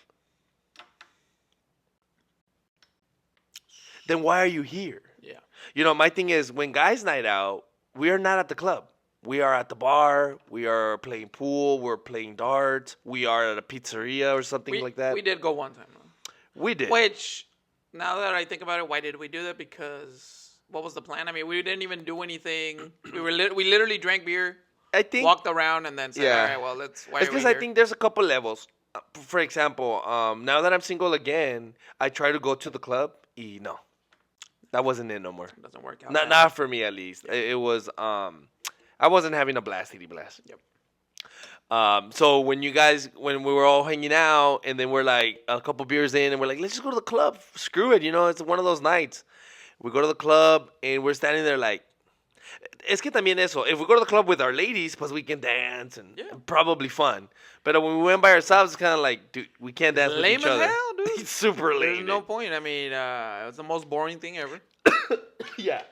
S1: Then why are you here?
S2: Yeah.
S1: You know, my thing is when guys' night out, we are not at the club. We are at the bar. We are playing pool. We're playing darts. We are at a pizzeria or something like that.
S2: We did go one time.
S1: We did.
S2: Which, now that I think about it, why did we do that? Because what was the plan? I mean, we didn't even do anything. We literally drank beer,
S1: I think
S2: walked around, and then said,
S1: Yeah.
S2: "All right, well, let's." Why
S1: it's
S2: are we
S1: because I
S2: here?
S1: think there's a couple levels. For example, now that I'm single again, I try to go to the club. No, that wasn't it no more.
S2: It doesn't work out.
S1: Not
S2: that
S1: not for me at least. It was I wasn't having a blastity blast.
S2: Yep.
S1: So when we were all hanging out and then we're like a couple beers in and we're like, let's just go to the club. Screw it, you know, it's one of those nights. We go to the club and we're standing there like, es que también eso. If we go to the club with our ladies, pues we can dance and
S2: Yeah.
S1: probably fun. But when we went by ourselves, it's kind of like, dude, we can't dance with
S2: Lame
S1: each
S2: as
S1: other.
S2: hell, dude.
S1: It's super
S2: There's
S1: lame.
S2: no point. I mean, it's the most boring thing ever.
S1: Yeah.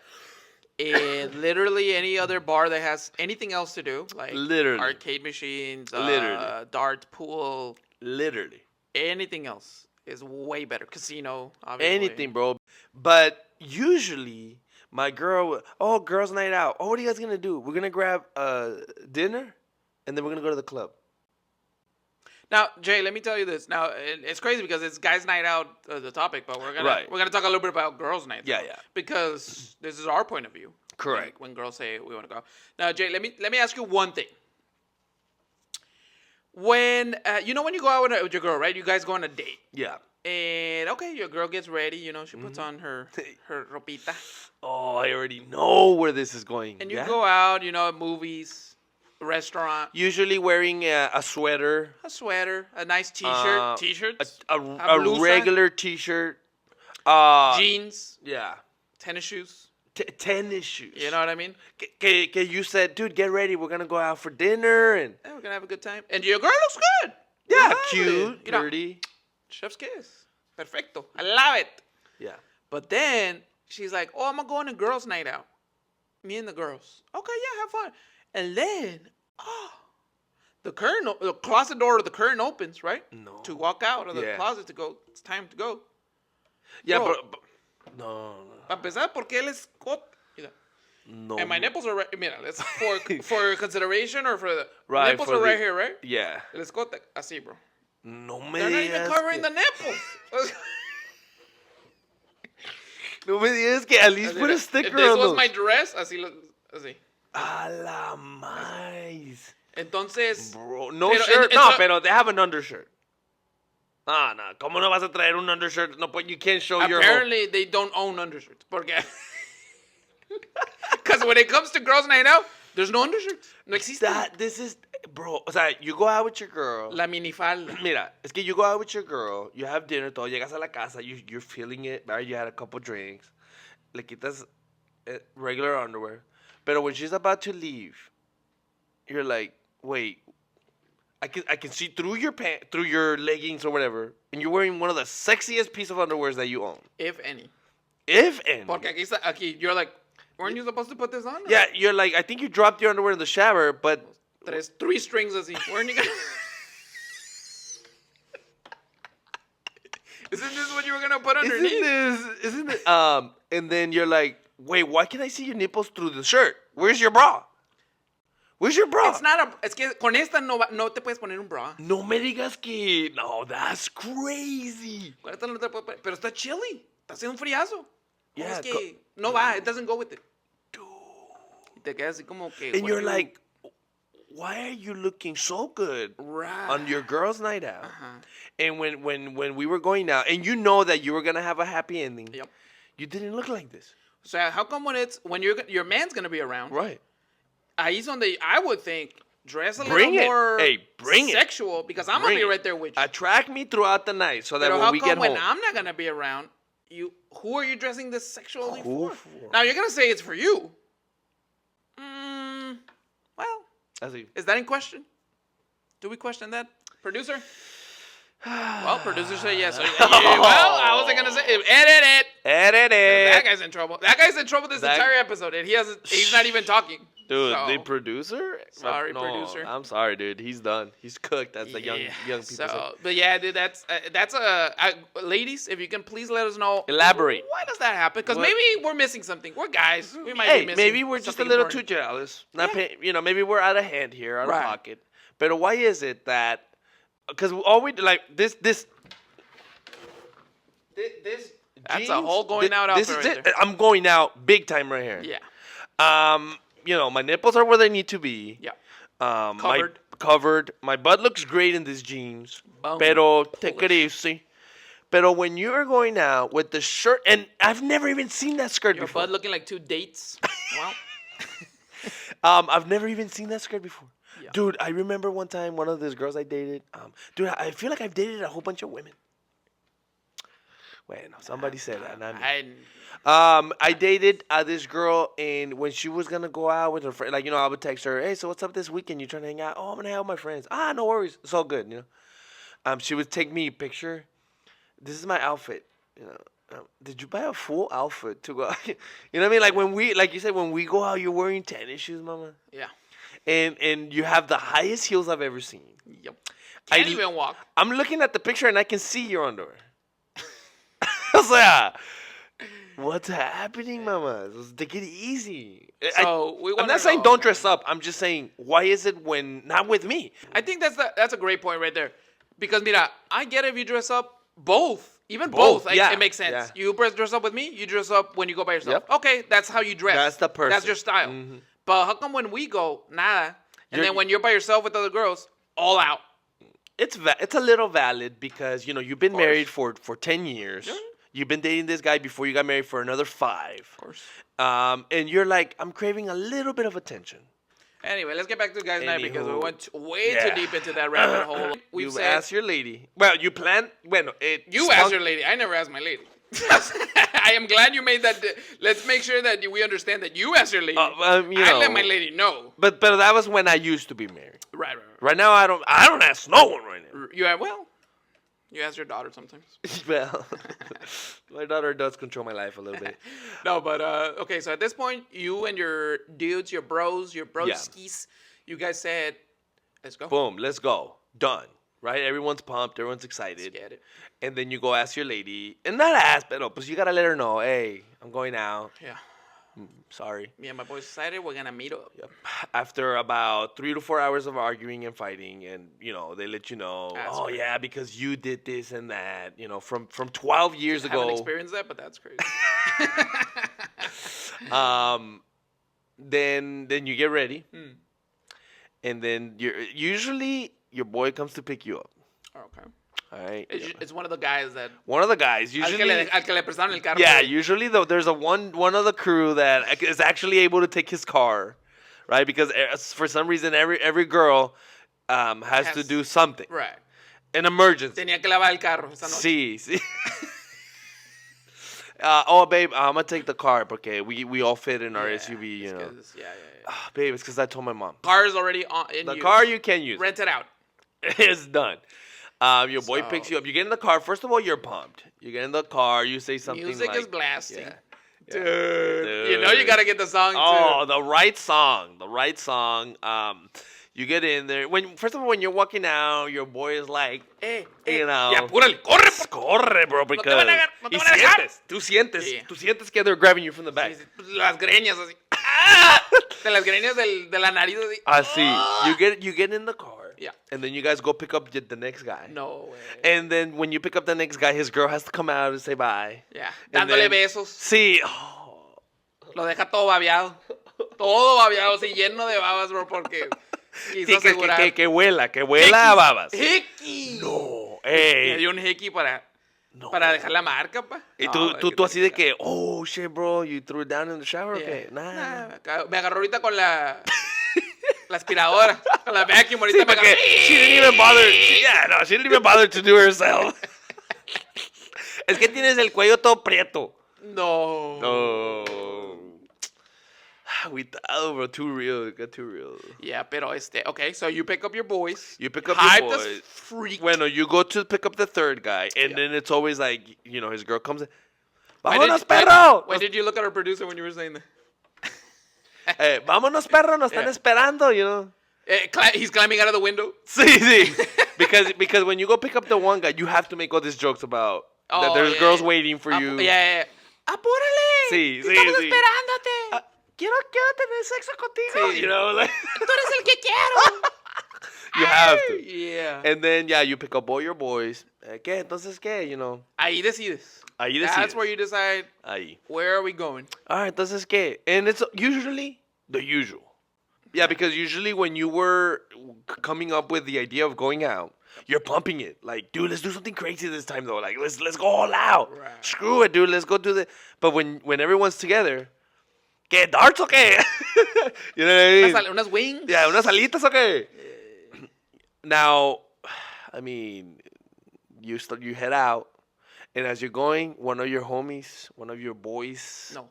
S2: And literally any other bar that has anything else to do, like
S1: Literally.
S2: arcade machines,
S1: Literally.
S2: dart, pool,
S1: Literally.
S2: anything else is way better. Casino, obviously.
S1: Anything, bro. But usually, my girl, girls' night out. Oh, what are you guys gonna do? We're gonna grab dinner, and then we're gonna go to the club.
S2: Now, Jay, let me tell you this. Now, it's crazy because it's guys' night out, the topic, but we're gonna talk a little bit about girls' night.
S1: Yeah,
S2: out,
S1: yeah.
S2: Because this is our point of view.
S1: Correct.
S2: When girls say we want to go. Now, Jay, let me ask you one thing. When when you go out with your girl, right? You guys go on a date.
S1: Yeah.
S2: And okay, your girl gets ready, she puts on her ropita.
S1: Oh, I already know where this is going.
S2: And you
S1: Yeah?
S2: go out, movies, restaurant,
S1: Usually wearing a sweater,
S2: a sweater, a nice t-shirt, t-shirts,
S1: a
S2: blusa,
S1: regular T-shirt,
S2: jeans,
S1: yeah,
S2: tennis shoes.
S1: tennis shoes.
S2: You know what I mean?
S1: Que you said, dude, get ready. We're gonna go out for dinner, and
S2: Yeah, we're gonna have a good time. And your girl looks good.
S1: yeah,
S2: Lovely.
S1: cute,
S2: You know,
S1: dirty.
S2: chef's kiss. Perfecto. I love it.
S1: Yeah.
S2: But then she's like, "Oh, I'm gonna go on a girls' night out. Me and the girls. Okay, yeah, have fun." And then, the closet door of the curtain opens, right?
S1: No.
S2: To walk out of the
S1: Yeah.
S2: closet to go. It's time to go.
S1: Yeah,
S2: Bro.
S1: but no,
S2: Para empezar, porque el escote. Mira.
S1: no.
S2: And my nipples are right. Mira, let's for consideration or for the
S1: Right,
S2: nipples
S1: for
S2: are right
S1: the-
S2: here, right?
S1: Yeah.
S2: El escote, así, bro.
S1: No me
S2: They're not even
S1: digas
S2: covering
S1: que-
S2: the nipples.
S1: No me digas que at least put a
S2: If
S1: sticker
S2: this
S1: on
S2: was
S1: those.
S2: my dress, así.
S1: A la mais.
S2: Entonces,
S1: Bro, no
S2: Pero-
S1: shirt.
S2: and
S1: No,
S2: so-
S1: pero they have an undershirt. Ah, no. ¿Cómo no vas a traer un undershirt? No, but you can't show your whole...
S2: apparently they don't own undershirts. Porque because when it comes to girls' night out, there's no undershirts. No existe.
S1: This is... Bro, o sea, you go out with your girl.
S2: La minifalda.
S1: Mira, es que you go out with your girl, you have dinner, todo, llegas a la casa, you're feeling it, right? You had a couple drinks, le quitas regular underwear, But when she's about to leave, you're like, wait, I can see through your through your leggings or whatever, and you're wearing one of the sexiest piece of underwears that you own,
S2: If any.
S1: if any.
S2: Porque aquí you're like, weren't you supposed to put this on?
S1: Yeah, you're like, I think you dropped your underwear in the shower, but
S2: There's 3 strings así. Weren't you gonna... Isn't this what you were gonna put underneath?
S1: isn't it? And then you're like, wait, why can I see your nipples through the shirt? Where's your bra? Where's your bra?
S2: It's not a... Es que con esta no te puedes poner un bra.
S1: No me digas que... No, that's crazy.
S2: Con esta no te puedes poner... Pero está chilly. Está haciendo un friazo.
S1: Yeah,
S2: Es que no va. It doesn't go with it.
S1: Dude.
S2: Y te quedas así como que...
S1: And you're like, why are you looking so good
S2: Right.
S1: on your girls' night out?
S2: Uh-huh.
S1: And when we were going out, and you know that you were going to have a happy ending,
S2: Yep.
S1: you didn't look like this.
S2: So how come when your man's gonna be around,
S1: Right.
S2: ahí es donde I would think dress a
S1: Bring
S2: little
S1: it.
S2: more
S1: Hey, bring it.
S2: sexual because I'm
S1: Bring
S2: gonna be
S1: it.
S2: right there with you.
S1: Attract me throughout the night so that
S2: But
S1: when
S2: how
S1: we
S2: come
S1: get
S2: when
S1: home.
S2: I'm not gonna be around, who are you dressing this sexually
S1: Who
S2: for?
S1: for?
S2: Now you're gonna say it's for you. Well,
S1: Así.
S2: is that in question? Do we question that, producer? Well, producer said yes. So, well, I wasn't gonna say edit it.
S1: Edit
S2: That
S1: it.
S2: guy's in trouble. That guy's in trouble this entire episode, and he's not even talking.
S1: Dude,
S2: So,
S1: the producer?
S2: Sorry,
S1: No,
S2: producer.
S1: I'm sorry, dude. He's done. He's cooked, as the young people say.
S2: So, but yeah, dude, that's ladies, if you can please let us know.
S1: Elaborate.
S2: Why does that happen? Because
S1: What?
S2: maybe we're missing something. We're guys. We might be
S1: Hey,
S2: missing.
S1: maybe we're just a
S2: something
S1: little
S2: important.
S1: too jealous. Not
S2: Yeah.
S1: pay, maybe we're out of hand here, out
S2: Right.
S1: of pocket. But why is it that? Because all we like this. That's
S2: a whole going out
S1: This
S2: outfit
S1: is
S2: right
S1: it. I'm going out big time right here.
S2: Yeah.
S1: My nipples are where they need to be.
S2: Yeah.
S1: Covered. Covered. My butt looks great in these jeans.
S2: Boom.
S1: Pero take it easy. Pero when you are going out with the shirt, and I've never even seen that skirt
S2: Your
S1: before.
S2: butt looking like 2 dates. Wow.
S1: I've never even seen that skirt before.
S2: Yeah.
S1: Dude, I remember one time one of these girls I dated. Dude, I feel like I've dated a whole bunch of women. Wait, no, somebody said that. Not me. I dated this girl, and when she was gonna go out with her friend, I would text her, "Hey, so what's up this weekend? You trying to hang out?" "Oh, I'm gonna hang out with my friends." "Ah, no worries, it's all good." She would take me a picture. "This is my outfit." Did you buy a full outfit to go out? You know what I mean? Like when like you said, when we go out, you're wearing tennis shoes, mama,
S2: Yeah.
S1: and you have the highest heels I've ever seen.
S2: Yep. Can't even walk.
S1: I'm looking at the picture and I can see your underwear. I was like, what's happening, mama? Just take it easy.
S2: So we
S1: I'm
S2: wanna
S1: not saying
S2: know-
S1: don't dress up. I'm just saying, why is it when not with me?
S2: I think that's a great point right there. Because mira, I get if you dress up both. Even both. Like,
S1: yeah,
S2: it makes sense.
S1: yeah.
S2: You dress up with me, you dress up when you go by yourself.
S1: Yep.
S2: Okay, that's how you dress.
S1: That's the person.
S2: That's your style.
S1: Mhm.
S2: But how come when we go, nada, and
S1: You're-
S2: then when you're by yourself with other girls, all out?
S1: It's a little valid because you've been
S2: course.
S1: married for 10 years.
S2: Yeah.
S1: You've been dating this guy before you got married for another 5.
S2: Of course.
S1: And you're like, I'm craving a little bit of attention.
S2: Anyway, let's get back to guys' night because we
S1: Anywho.
S2: went way
S1: Yeah.
S2: too deep into that rabbit hole. We've
S1: You
S2: said
S1: asked your lady. Well, you plan. Bueno,
S2: you asked your lady. I never asked my lady. I am glad you made that. Let's make sure that we understand that you asked your lady. I let my lady know.
S1: But that was when I used to be married.
S2: Right.
S1: Right now, I don't ask no one right now.
S2: You ask your daughter sometimes.
S1: Well, my daughter does control my life a little bit.
S2: No, but okay. So at this point, you and your dudes, your bros, your broskies, you guys said, "Let's go."
S1: Boom, let's go. Done. Right? Everyone's pumped. Everyone's excited.
S2: Let's get it.
S1: And then you go ask your lady, and not ask, but you gotta let her know, hey, I'm going out.
S2: Yeah.
S1: Sorry.
S2: Me and my boys decided we're gonna meet up.
S1: Yep. After about 3 to 4 hours of arguing and fighting, and they let you know,
S2: That's
S1: oh
S2: crazy.
S1: yeah, because you did this and that, from 12 years
S2: I haven't
S1: ago.
S2: experienced that, but that's crazy.
S1: Then you get ready,
S2: Mm.
S1: and then usually your boy comes to pick you up.
S2: Okay.
S1: All right.
S2: It's one of the guys that
S1: One of the guys usually.
S2: al que le prestaron el carro.
S1: Yeah, usually though there's one of the crew that is actually able to take his car, right? Because for some reason every girl has to do something,
S2: Right.
S1: an emergency.
S2: Tenía que lavar el carro esa noche.
S1: Sí, sí. Oh, babe, I'm gonna take the car. Okay, we all fit in our SUV. You know,
S2: Yeah.
S1: babe, it's because I told my mom.
S2: Car is already in
S1: The
S2: use.
S1: car you can use.
S2: Rent it out.
S1: It's done. Your boy picks you up. You get in the car. First of all, you're pumped. You get in the car. You say something
S2: Music
S1: like,
S2: is blasting.
S1: Yeah.
S2: Dude. You know you gotta get the song
S1: Oh,
S2: too.
S1: the right song. The right song. You get in there. First of all, when you're walking out, your boy is like, you know.
S2: Y apúrale, corre,
S1: Corre, bro, because.
S2: van a agar- no te
S1: y
S2: van a dejar.
S1: sientes.
S2: Sí.
S1: Tú sientes que they're grabbing you from the back.
S2: Las greñas así. ¡Ah! De las greñas de la nariz así.
S1: Así. You get in the car.
S2: Yeah.
S1: And then you guys go pick up the next guy.
S2: No, güey.
S1: And then when you pick up the next guy, his girl has to come out and say bye.
S2: Yeah.
S1: And
S2: Dándole
S1: then-
S2: besos.
S1: Sí. Oh.
S2: Lo deja todo babeado. Todo babeado, así lleno de babas, bro, porque quiso
S1: Sí,
S2: asegurar.
S1: que huela a babas.
S2: Hickey.
S1: No.
S2: Le dio un hickey para
S1: No.
S2: dejar la marca, pa.
S1: Y
S2: No,
S1: tú así de que, oh, shit, bro, you threw it down in the shower?
S2: Yeah.
S1: Okay. Nah.
S2: Me agarró ahorita con la aspiradora, con la vacuum, ahorita
S1: Sí,
S2: me
S1: porque
S2: agarró.
S1: she didn't even bother. She didn't even bother to do herself. Es que tienes el cuello todo prieto.
S2: No.
S1: No. Agüitado, bro. Too real. It got too real.
S2: Yeah, pero okay, so you pick up your boys.
S1: You pick up
S2: Hyped
S1: your
S2: as
S1: boys.
S2: freak.
S1: Bueno, you go to pick up the third guy, and
S2: Yeah.
S1: then it's always like, you know, his girl comes in.
S2: Why
S1: ¡Vámonos,
S2: did-
S1: perro!
S2: Why did you look at our producer when you were saying that?
S1: Vámonos, perro, nos están
S2: Yeah.
S1: esperando, you know.
S2: He's climbing out of the window.
S1: Sí, sí. because when you go pick up the one guy, you have to make all these jokes about that
S2: Oh,
S1: there's
S2: yeah,
S1: girls
S2: yeah.
S1: waiting for you.
S2: Yeah. ¡Apúrale!
S1: Sí, sí,
S2: Estamos
S1: sí.
S2: esperándote.
S1: Quiero tener sexo contigo.
S2: Sí.
S1: You know, like,
S2: Tú eres el que quiero.
S1: you have to.
S2: Yeah.
S1: And then, yeah, you pick up all your boys. ¿Qué? Entonces, ¿qué? You know,
S2: Ahí decides.
S1: ahí
S2: That's
S1: decides.
S2: where you decide
S1: Ahí.
S2: where are we going.
S1: All right, entonces, ¿qué? And it's usually the usual. Yeah, because usually when you were coming up with the idea of going out, you're pumping it. Like, dude, let's do something crazy this time, though. Like, let's go all out.
S2: Right.
S1: Screw it, dude. Let's go do the. But when everyone's together, ¿qué? ¿Darts o qué? You know what I mean?
S2: Unas wings.
S1: Yeah, unas alitas o qué? Now, I mean, you head out, and as you're going, one of your homies, one of your boys.
S2: No.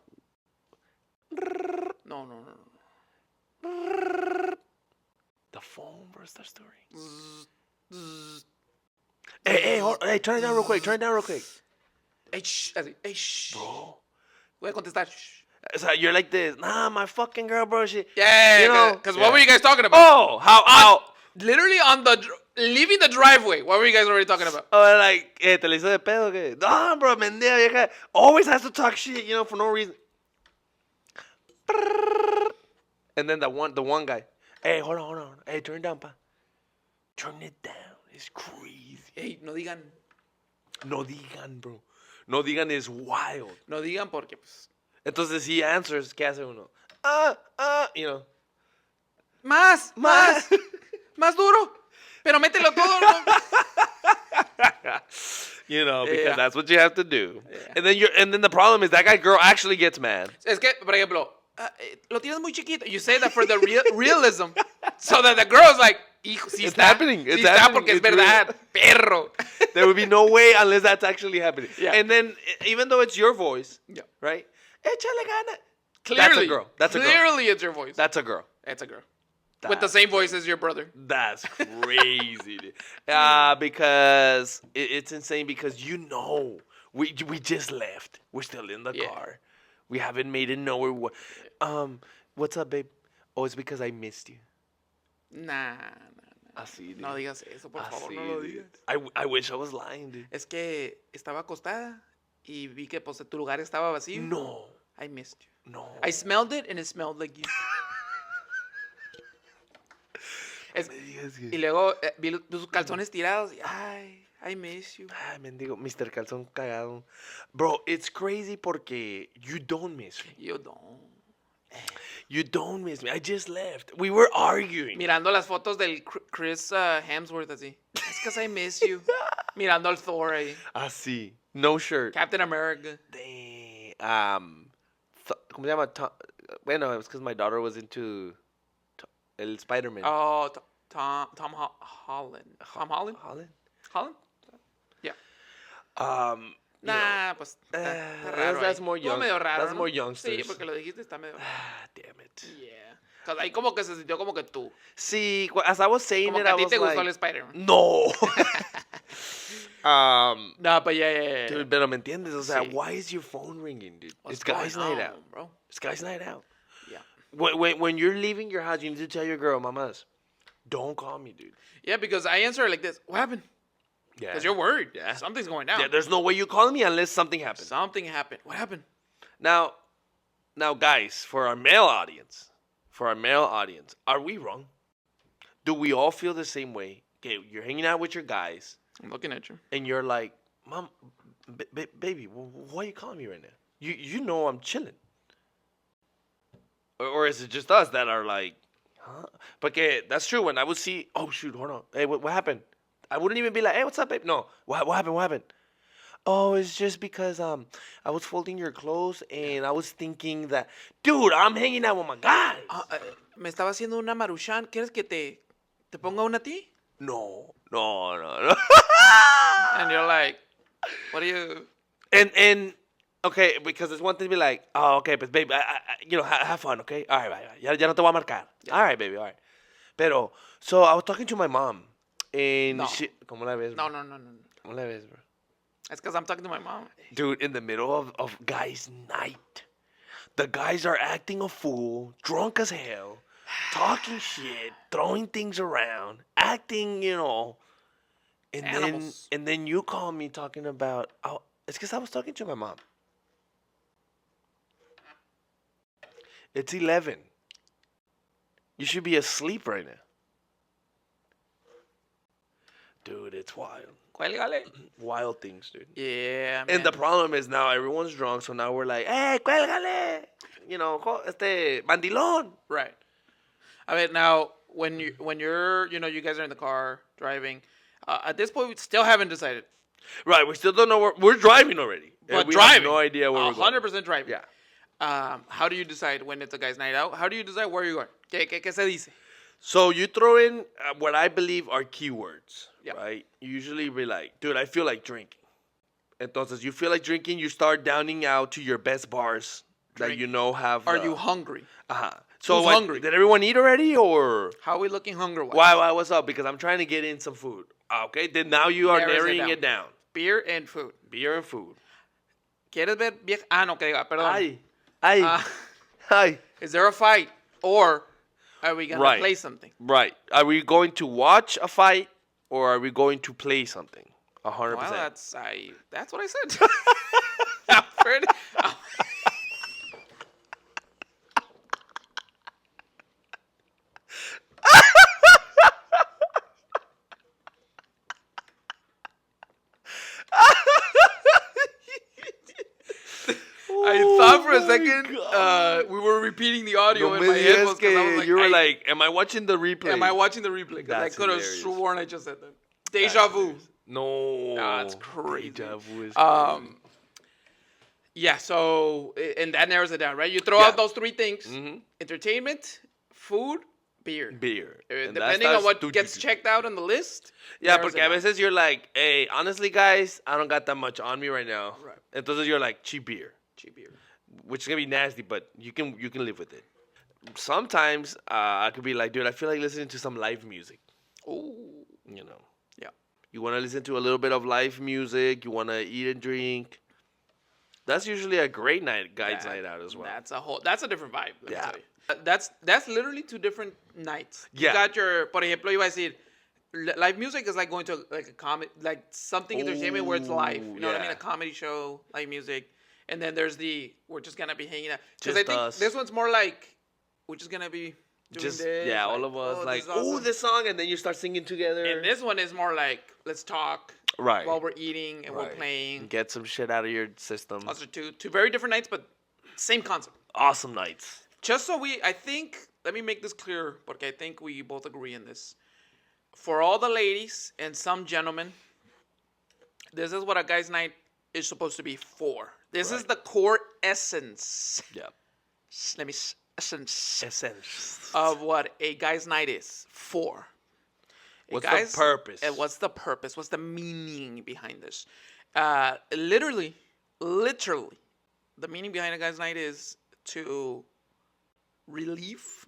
S2: No.
S1: The phone, bro, starts stirring.
S2: Zzz.
S1: Hey, turn it down real quick.
S2: Ey, shh. Así. Ey, shh.
S1: Bro.
S2: Voy a contestar. Shh.
S1: So you're like this. Nah, my fucking girl, bro. She.
S2: Yeah,
S1: You know,
S2: because
S1: yeah.
S2: what were you guys talking about?
S1: Oh, how?
S2: Literally on the leaving the driveway. What were you guys already talking about?
S1: Oh, like, te le hizo de pedo, que. No, bro, mendiga vieja. Always has to talk shit, you know, for no reason. And then the one guy. Hey, hold on. Hey, turn it down, pa. Turn it down. It's crazy.
S2: Ey, no digan.
S1: No digan, bro. No digan is wild.
S2: No digan porque, pues.
S1: Entonces he answers, ¿qué hace uno? You know.
S2: Más. Más duro. Pero mételo todo. ¿No?
S1: You know, because
S2: Yeah.
S1: that's what you have to do.
S2: Yeah.
S1: And then the problem is that guy girl actually gets mad.
S2: Es que, por ejemplo, lo tienes muy chiquito. You say that for the realism. So that the girl's like, hijo, sí
S1: It's
S2: está.
S1: happening,
S2: Sí
S1: it's
S2: está
S1: happening,
S2: porque es
S1: it's real.
S2: verdad. Perro.
S1: There would be no way unless that's actually happening.
S2: Yeah.
S1: And then even though it's your voice,
S2: Yeah.
S1: right? Échale gana.
S2: Clearly.
S1: That's a girl. That's a girl.
S2: Clearly it's your voice.
S1: That's a girl.
S2: It's a girl. With the same voice as your brother.
S1: That's crazy. Dude. Because it's insane because you know we just left. We're still in the
S2: Yeah.
S1: car. We haven't made it nowhere. What's up, babe? Oh, it's because I missed you.
S2: Nah.
S1: Así, dude.
S2: No digas eso, por favor,
S1: Así,
S2: no lo
S1: dude.
S2: digas.
S1: I wish I was lying, dude.
S2: Es que estaba acostada y vi que pues tu lugar estaba vacío.
S1: No.
S2: I missed you.
S1: No.
S2: I smelled it and it smelled like you.
S1: Me digas que-
S2: Y luego vi tus calzones tirados y ay, I miss you.
S1: Ay, mendigo, Mr. Calzón cagado. Bro, it's crazy porque you don't miss me.
S2: Yo no.
S1: You don't miss me. I just left. We were arguing.
S2: Mirando las fotos del Chris Hemsworth así. Es que I miss you. Mirando al Thor ahí.
S1: Así. No shirt.
S2: Captain America.
S1: Damn. ¿Cómo se llama? Bueno, it's because my daughter was into el Spider-Man.
S2: Oh, Tom Holland. Tom Holland?
S1: Holland?
S2: Holland? Yeah. Nah, pues está raro.
S1: that's
S2: ahí.
S1: more
S2: Estuvo
S1: young.
S2: medio raro,
S1: That's
S2: ¿no?
S1: more youngsters.
S2: Sí, porque lo dijiste, está medio raro.
S1: Ah, damn it.
S2: Yeah. Cause ahí como que se sintió como que tú.
S1: See, as I was saying
S2: Como
S1: it,
S2: que
S1: I
S2: a ti
S1: was
S2: te gustó
S1: like,
S2: el Spider-Man.
S1: no.
S2: No, but yeah.
S1: Dude, pero me entiendes? O sea,
S2: Sí.
S1: why is your phone ringing, dude?
S2: What's
S1: It's guys'
S2: going
S1: night
S2: on,
S1: out.
S2: bro?
S1: It's guys' night out.
S2: Yeah.
S1: When you're leaving your house, you need to tell your girl, mamas, don't call me, dude.
S2: Yeah, because I answer like this. What happened?
S1: Yeah.
S2: Because you're worried.
S1: Yeah.
S2: Something's going down.
S1: Yeah, there's no way you call me unless something happens.
S2: Something happened. What happened?
S1: Now, guys, for our male audience, are we wrong? Do we all feel the same way? Okay, you're hanging out with your guys,
S2: I'm looking at you.
S1: and you're like, Mom, baby, why are you calling me right now? You know I'm chilling. Or is it just us that are like, huh? Porque that's true. When I would see, oh shoot, hold on, hey, what happened? I wouldn't even be like, hey, what's up, babe? No, what happened? What happened? Oh, it's just because I was folding your clothes and I was thinking that, dude, I'm hanging out with my guys.
S2: Me estaba haciendo una maruchan. ¿Quieres que te ponga una a ti?
S1: No.
S2: And you're like, what do you...
S1: And okay, because it's one thing to be like, oh, okay, but babe, I have fun, okay? All right, bye. Ya no te voy a marcar. All right, baby, all right. Pero, so I was talking to my mom, and
S2: No.
S1: she, ¿cómo la ves, bro?
S2: No.
S1: ¿Cómo la ves, bro?
S2: It's because I'm talking to my mom.
S1: Dude, in the middle of guys' night, the guys are acting a fool, drunk as hell, talking shit, throwing things around, acting, and
S2: Animals.
S1: then you call me talking about, oh, it's because I was talking to my mom. It's 11. You should be asleep right now. Dude, it's wild.
S2: Cuélgale.
S1: Wild things, dude.
S2: Yeah, man.
S1: And the problem is now everyone's drunk, so now we're like, hey, cuélgale. Mandilón.
S2: Right. I mean, now, when you're, you guys are in the car driving, at this point, we still haven't decided.
S1: Right, we still don't know where we're driving already.
S2: But
S1: we
S2: driving.
S1: have no idea where we're going.
S2: 100% driving.
S1: Yeah.
S2: How do you decide when it's a guy's night out? How do you decide where you're going? ¿Qué se dice?
S1: So you throw in what I believe are keywords,
S2: Yeah.
S1: right? You usually be like, dude, I feel like drinking. Entonces, you feel like drinking, you start downing out to your best bars that
S2: Drink.
S1: you know have.
S2: Are you hungry?
S1: So
S2: Who's
S1: what,
S2: hungry?
S1: Did everyone eat already, or
S2: How are we looking hunger-wise?
S1: why? What's up? Because I'm trying to get in some food. Okay, then now you are
S2: Narrows it
S1: narrowing
S2: down.
S1: it down.
S2: Beer and food.
S1: Beer and food.
S2: ¿Quieres ver vieja? No, que diga, perdón.
S1: Ay.
S2: Is there a fight? Or are we going to
S1: Right.
S2: play something?
S1: Right. Are we going to watch a fight, or are we going to play something? 100%.
S2: Well, that's what I said. I'm pretty- I thought for a second we were repeating the audio
S1: No
S2: in
S1: me
S2: my
S1: digas
S2: headphones because I was
S1: que
S2: like,
S1: you were like, am I watching the replay?
S2: am I watching the replay? Because I
S1: That's
S2: could have
S1: hilarious.
S2: sworn I just said that. Deja vu.
S1: No.
S2: That's crazy.
S1: Deja vu is
S2: Yeah, so, and that narrows it down, right? You throw
S1: Yeah.
S2: out those three things.
S1: Mhm.
S2: Entertainment, food, beer.
S1: beer. And that
S2: Depending on
S1: starts
S2: what
S1: to-
S2: gets checked out on the list.
S1: Yeah,
S2: narrows
S1: porque
S2: it
S1: a
S2: down.
S1: veces you're like, hey, honestly, guys, I don't got that much on me right now.
S2: Right.
S1: Entonces you're like, cheap beer.
S2: Cheap beer.
S1: Which is gonna be nasty, but you can live with it. Sometimes I could be like, dude, I feel like listening to some live music.
S2: Ooh. Yeah.
S1: You want to listen to a little bit of live music. You want to eat and drink. That's usually a great guide's night out as well.
S2: That's a different vibe. Let me
S1: Yeah.
S2: tell you. That's literally two different nights.
S1: Yeah.
S2: You got your, por ejemplo, iba a decir, live music is like going to like a comedy, like something entertainment where it's live. You know what I mean?
S1: yeah.
S2: A comedy show, live music. And then there's we're just gonna be hanging out. Because
S1: Just
S2: I think
S1: us.
S2: this one's more like we're just gonna be doing
S1: Just
S2: this.
S1: yeah,
S2: like,
S1: all of us
S2: oh,
S1: like,
S2: this is awesome.
S1: this song, and then you start singing together.
S2: And this one is more like let's talk
S1: right.
S2: while we're eating and we're
S1: Right.
S2: playing.
S1: Get some shit out of your system.
S2: Those are two very different nights, but same concept.
S1: Awesome nights.
S2: Just so I think, let me make this clear, porque I think we both agree in this. For all the ladies and some gentlemen, this is what a guy's night is supposed to be for. This is
S1: Right.
S2: the core essence.
S1: Yeah.
S2: Let me essence
S1: Essence.
S2: of what a guy's night is for.
S1: What's the purpose?
S2: And what's the purpose? What's the meaning behind this? Literally, the meaning behind a guy's night is to relieve,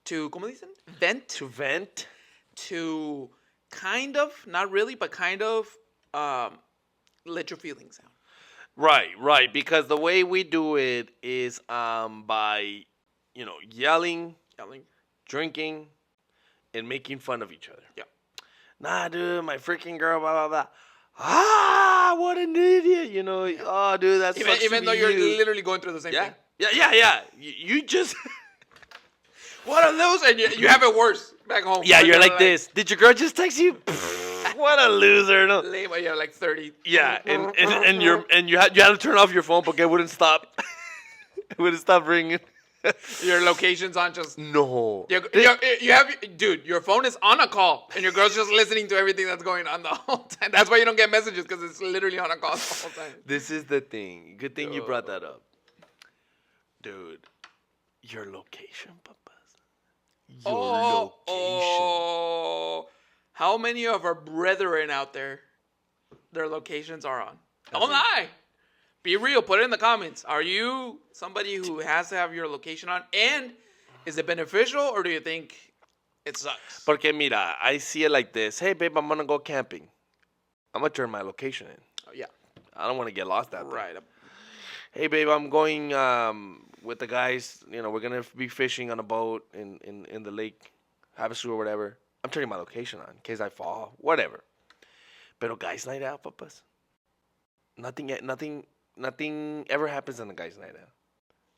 S2: to, ¿cómo dicen? Vent,
S1: To vent.
S2: to kind of, not really, but kind of let your feelings out.
S1: Right. Because the way we do it is by, yelling, drinking, and making fun of each other.
S2: Yeah.
S1: Nah, dude, my freaking girl, blah, blah, blah. Ah, what an idiot, Oh, dude, that's
S2: Even though you're literally going through the same thing.
S1: Yeah. You just...
S2: What a loser. And you have it worse back home.
S1: Yeah, you're like this. Did your girl just text you? What a loser. No.
S2: Lame, yeah, like 30.
S1: Yeah, and you had to turn off your phone because it wouldn't stop. It wouldn't stop ringing.
S2: Your location's on just...
S1: No.
S2: You have... Dude, your phone is on a call, and your girl's just listening to everything that's going on the whole time. That's why you don't get messages, because it's literally on a call the whole time.
S1: This is the thing. Good thing you brought that up. Dude, your location, papas. Your location.
S2: How many of our brethren out there, their locations are on? Don't lie. Be real. Put it in the comments. Are you somebody who has to have your location on? And is it beneficial, or do you think it sucks?
S1: Porque mira, I see it like this. Hey, babe, I'm going to go camping. I'm going to turn my location in.
S2: Oh, yeah.
S1: I don't want to get lost out there.
S2: Right.
S1: Hey, babe, I'm going with the guys. We're going to be fishing on a boat in the lake, Havasu or whatever. I'm turning my location on in case I fall, whatever. Pero guys' night out, papas. Nothing ever happens on a guys' night out.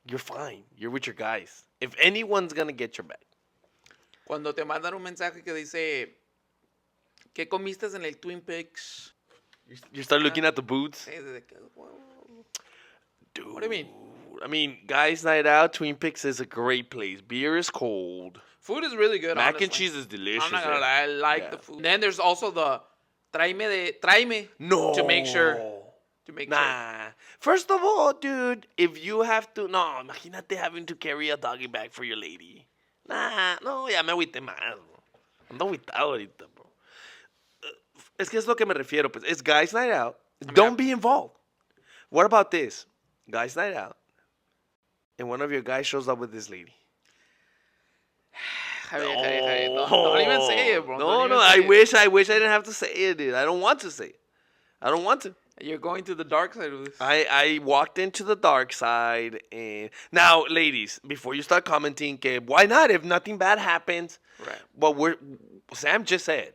S1: You're fine. You're with your guys. If anyone's going to get your back.
S2: Cuando te mandan un mensaje que dice, ¿qué comiste en el Twin Peaks?
S1: You start looking at the boots. Dude.
S2: What do you mean?
S1: I mean, guys' night out, Twin Peaks is a great place. Beer is cold.
S2: Food is really good,
S1: Mac
S2: honestly.
S1: and cheese is delicious.
S2: I'm not gonna lie, I like the food. Then there's also the tráeme
S1: No.
S2: to make sure.
S1: Nah. First of all, dude, if you have to... No, imagínate having to carry a doggy bag for your lady. Nah, no, ya me agüité más, bro. Ando agüitado ahorita, bro. Es que es lo que me refiero, pues. It's guys' night out. Don't be involved. What about this? Guys' night out. And one of your guys shows up with this lady.
S2: Javier, don't even say it, bro.
S1: No, I wish I didn't have to say it, dude. I don't want to say it. I don't want to.
S2: You're going to the dark side of this.
S1: I walked into the dark side. And now, ladies, before you start commenting, why not? If nothing bad happens.
S2: Right.
S1: Well, Sam just said,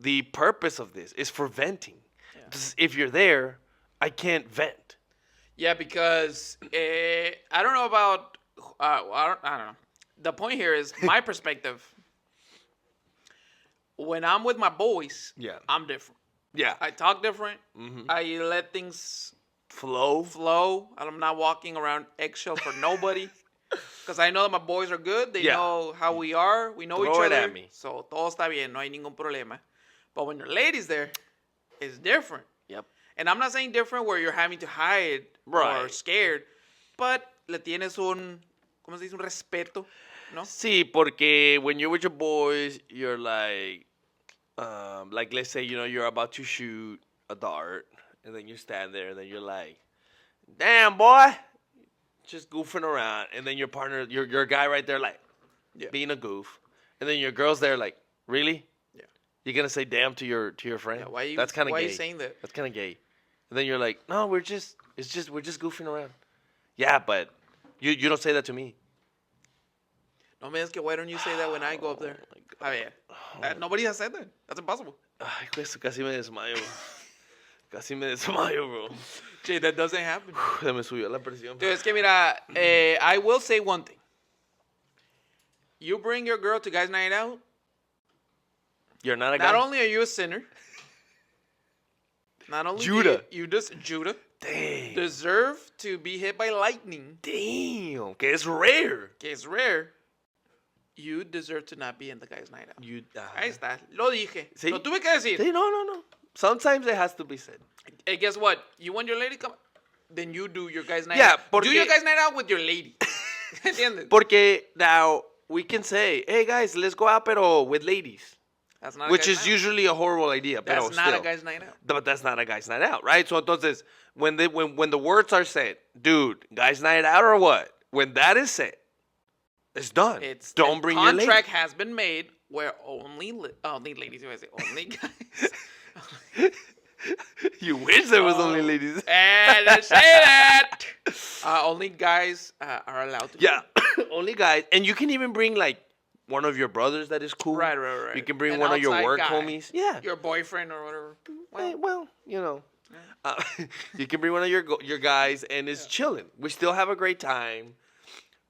S1: the purpose of this is for venting. Yeah. If you're there, I can't vent.
S2: Yeah, because I don't know about... I don't know. The point here is my perspective. When I'm with my boys, I'm different.
S1: Yeah.
S2: I talk different.
S1: Mm-hmm.
S2: I let things
S1: flow.
S2: I'm not walking around eggshells for nobody. Because I know that my boys are good. They know how we are. We know each other.
S1: At me.
S2: So todo está bien. No hay ningún problema. But when your lady's there, it's different.
S1: Yep.
S2: And I'm not saying different where you're having to hide or scared. But le tienes un... ¿Cómo se dice? Un respeto. ¿No?
S1: Sí, porque when you're with your boys, you're like let's say, you're about to shoot a dart, and then you stand there, and then you're like, damn, boy, just goofing around, and then your partner, your guy right there, like, being a goof, and then your girl's there, like, really?
S2: Yeah.
S1: You're gonna say damn to your friend?
S2: Yeah,
S1: That's kind of gay.
S2: Why are you saying that?
S1: That's kind of gay. And then you're like, no, we're just goofing around. Yeah, but you don't say that to me.
S2: No me digas que why don't you say that when I go up there? A ver, nobody has said that. That's impossible.
S1: Ay, casi me desmayo. Casi me desmayo, bro.
S2: Gee, that doesn't happen.
S1: Se me subió la presión.
S2: Dude, es que mira, I will say one thing. You bring your girl to guys' night out.
S1: You're not a guy.
S2: Not only are you a sinner. Not only
S1: Judah.
S2: Judah.
S1: Damn.
S2: Deserve to be hit by lightning.
S1: Damn. Que es rare.
S2: Que es rare. You deserve to not be in the guys' night out. Ahí
S1: ¿Sí?
S2: está. Lo dije. ¿Sí? Lo tuve que decir.
S1: Sí, no. Sometimes it has to be said.
S2: And guess what? You want your lady come, then you do your guys' night
S1: out.
S2: Do your guys' night out with your lady. ¿Entiendes?
S1: Porque now we can say, hey guys, let's go out, pero with ladies.
S2: That's not.
S1: Which
S2: a
S1: is
S2: guy's night
S1: usually a horrible idea.
S2: out. That's
S1: Pero
S2: not
S1: still.
S2: a guy's night out.
S1: But that's not a guy's night out, right? So entonces, when the words are said, dude, entonces, when the words are said, dude, guy's night out or what? When that is said, it's done.
S2: It's
S1: Don't
S2: the
S1: bring your lady.
S2: contract has been made where only ladies. You say only guys.
S1: You wish there was only ladies.
S2: And I say that only guys are allowed to.
S1: Yeah, only guys, and you can even bring like one of your brothers that is cool.
S2: Right.
S1: You can bring
S2: An
S1: one of your
S2: outside
S1: work
S2: guy.
S1: homies. Yeah.
S2: Your boyfriend or whatever.
S1: Well, you know. You can bring one of your guys, and it's chilling. We still have a great time.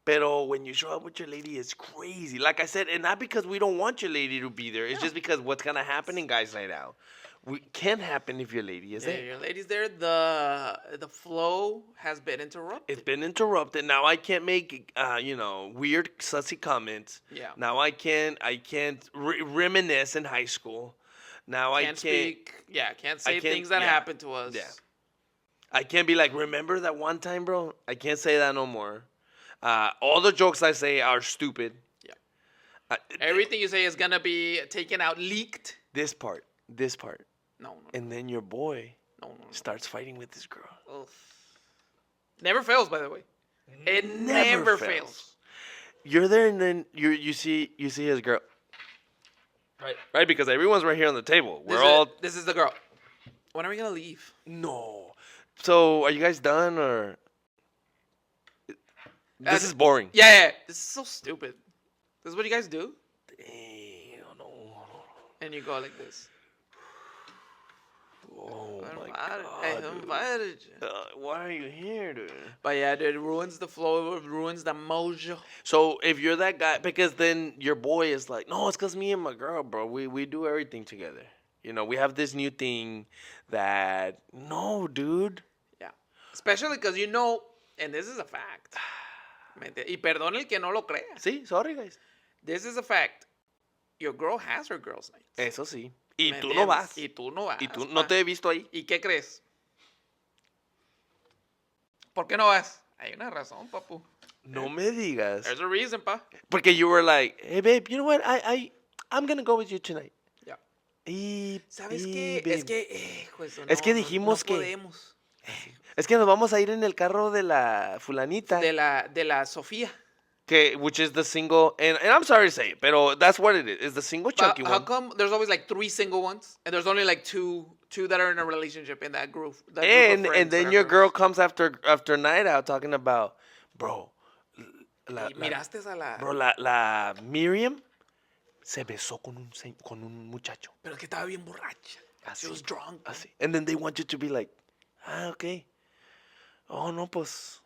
S1: Pero when you show up with your lady, it's crazy. Like I said, and not because we don't want your lady to be there. It's just because what's gonna happen in guys' night out. Can't happen if your lady is there.
S2: Your lady's there. The flow has been interrupted.
S1: It's been interrupted. Now I can't make weird sussy comments.
S2: Yeah.
S1: Now I can't reminisce in high school. Now I can't
S2: speak. Yeah, can't say
S1: can't-
S2: things that
S1: yeah.
S2: happened to us.
S1: Yeah. I can't be like, remember that one time, bro? I can't say that no more. All the jokes I say are stupid.
S2: Yeah. Everything you say is gonna be taken out, leaked.
S1: This part.
S2: No.
S1: And then your boy
S2: No.
S1: starts fighting with this girl.
S2: Ugh. Never fails, by the way. It never fails.
S1: You're there, and then you see his girl. Right, because everyone's right here on the table.
S2: This is the girl. When are we gonna leave?
S1: No. So are you guys done or? This is boring.
S2: Yeah. This is so stupid. This is what you guys do,
S1: Damn, no.
S2: and you go like this.
S1: Oh my
S2: I
S1: god. dude.
S2: invited you.
S1: Why are you here, dude?
S2: But yeah, dude, it ruins the flow. It ruins the mojo.
S1: So if you're that guy, because then your boy is like, no, it's because me and my girl, bro, we do everything together. We have this new thing that, no, dude.
S2: Yeah. Especially because and this is a fact. Y perdón el que no lo crea.
S1: Sí, sorry, guys.
S2: This is a fact. Your girl has her girls' nights.
S1: Eso sí. Y
S2: ¿Me
S1: tú no
S2: entiendes?
S1: vas.
S2: Y tú no vas.
S1: Y tú no te he visto ahí.
S2: ¿Y qué crees? ¿Por qué no vas? Hay una razón, papu.
S1: No me digas.
S2: There's a reason, pa.
S1: Porque you were like, hey, babe, you know what? I'm going to go with you tonight.
S2: Yeah.
S1: ¿Sabes
S2: qué? Es que,
S1: Es que dijimos que-
S2: podemos.
S1: Es que nos vamos a ir en el carro de la fulanita.
S2: De la Sofía.
S1: Which is the single, and I'm sorry to say it, pero that's what it is. It's the single chunky
S2: How
S1: one.
S2: come there's always like 3 single ones, and there's only like two that are in a relationship in that group?
S1: And then your girl comes after night out talking about, bro,
S2: Miraste a la...
S1: bro, la Miriam se besó con un muchacho.
S2: Pero es que estaba bien borracha. She was drunk.
S1: Así. And then they want you to be like, okay. Oh, no, pues.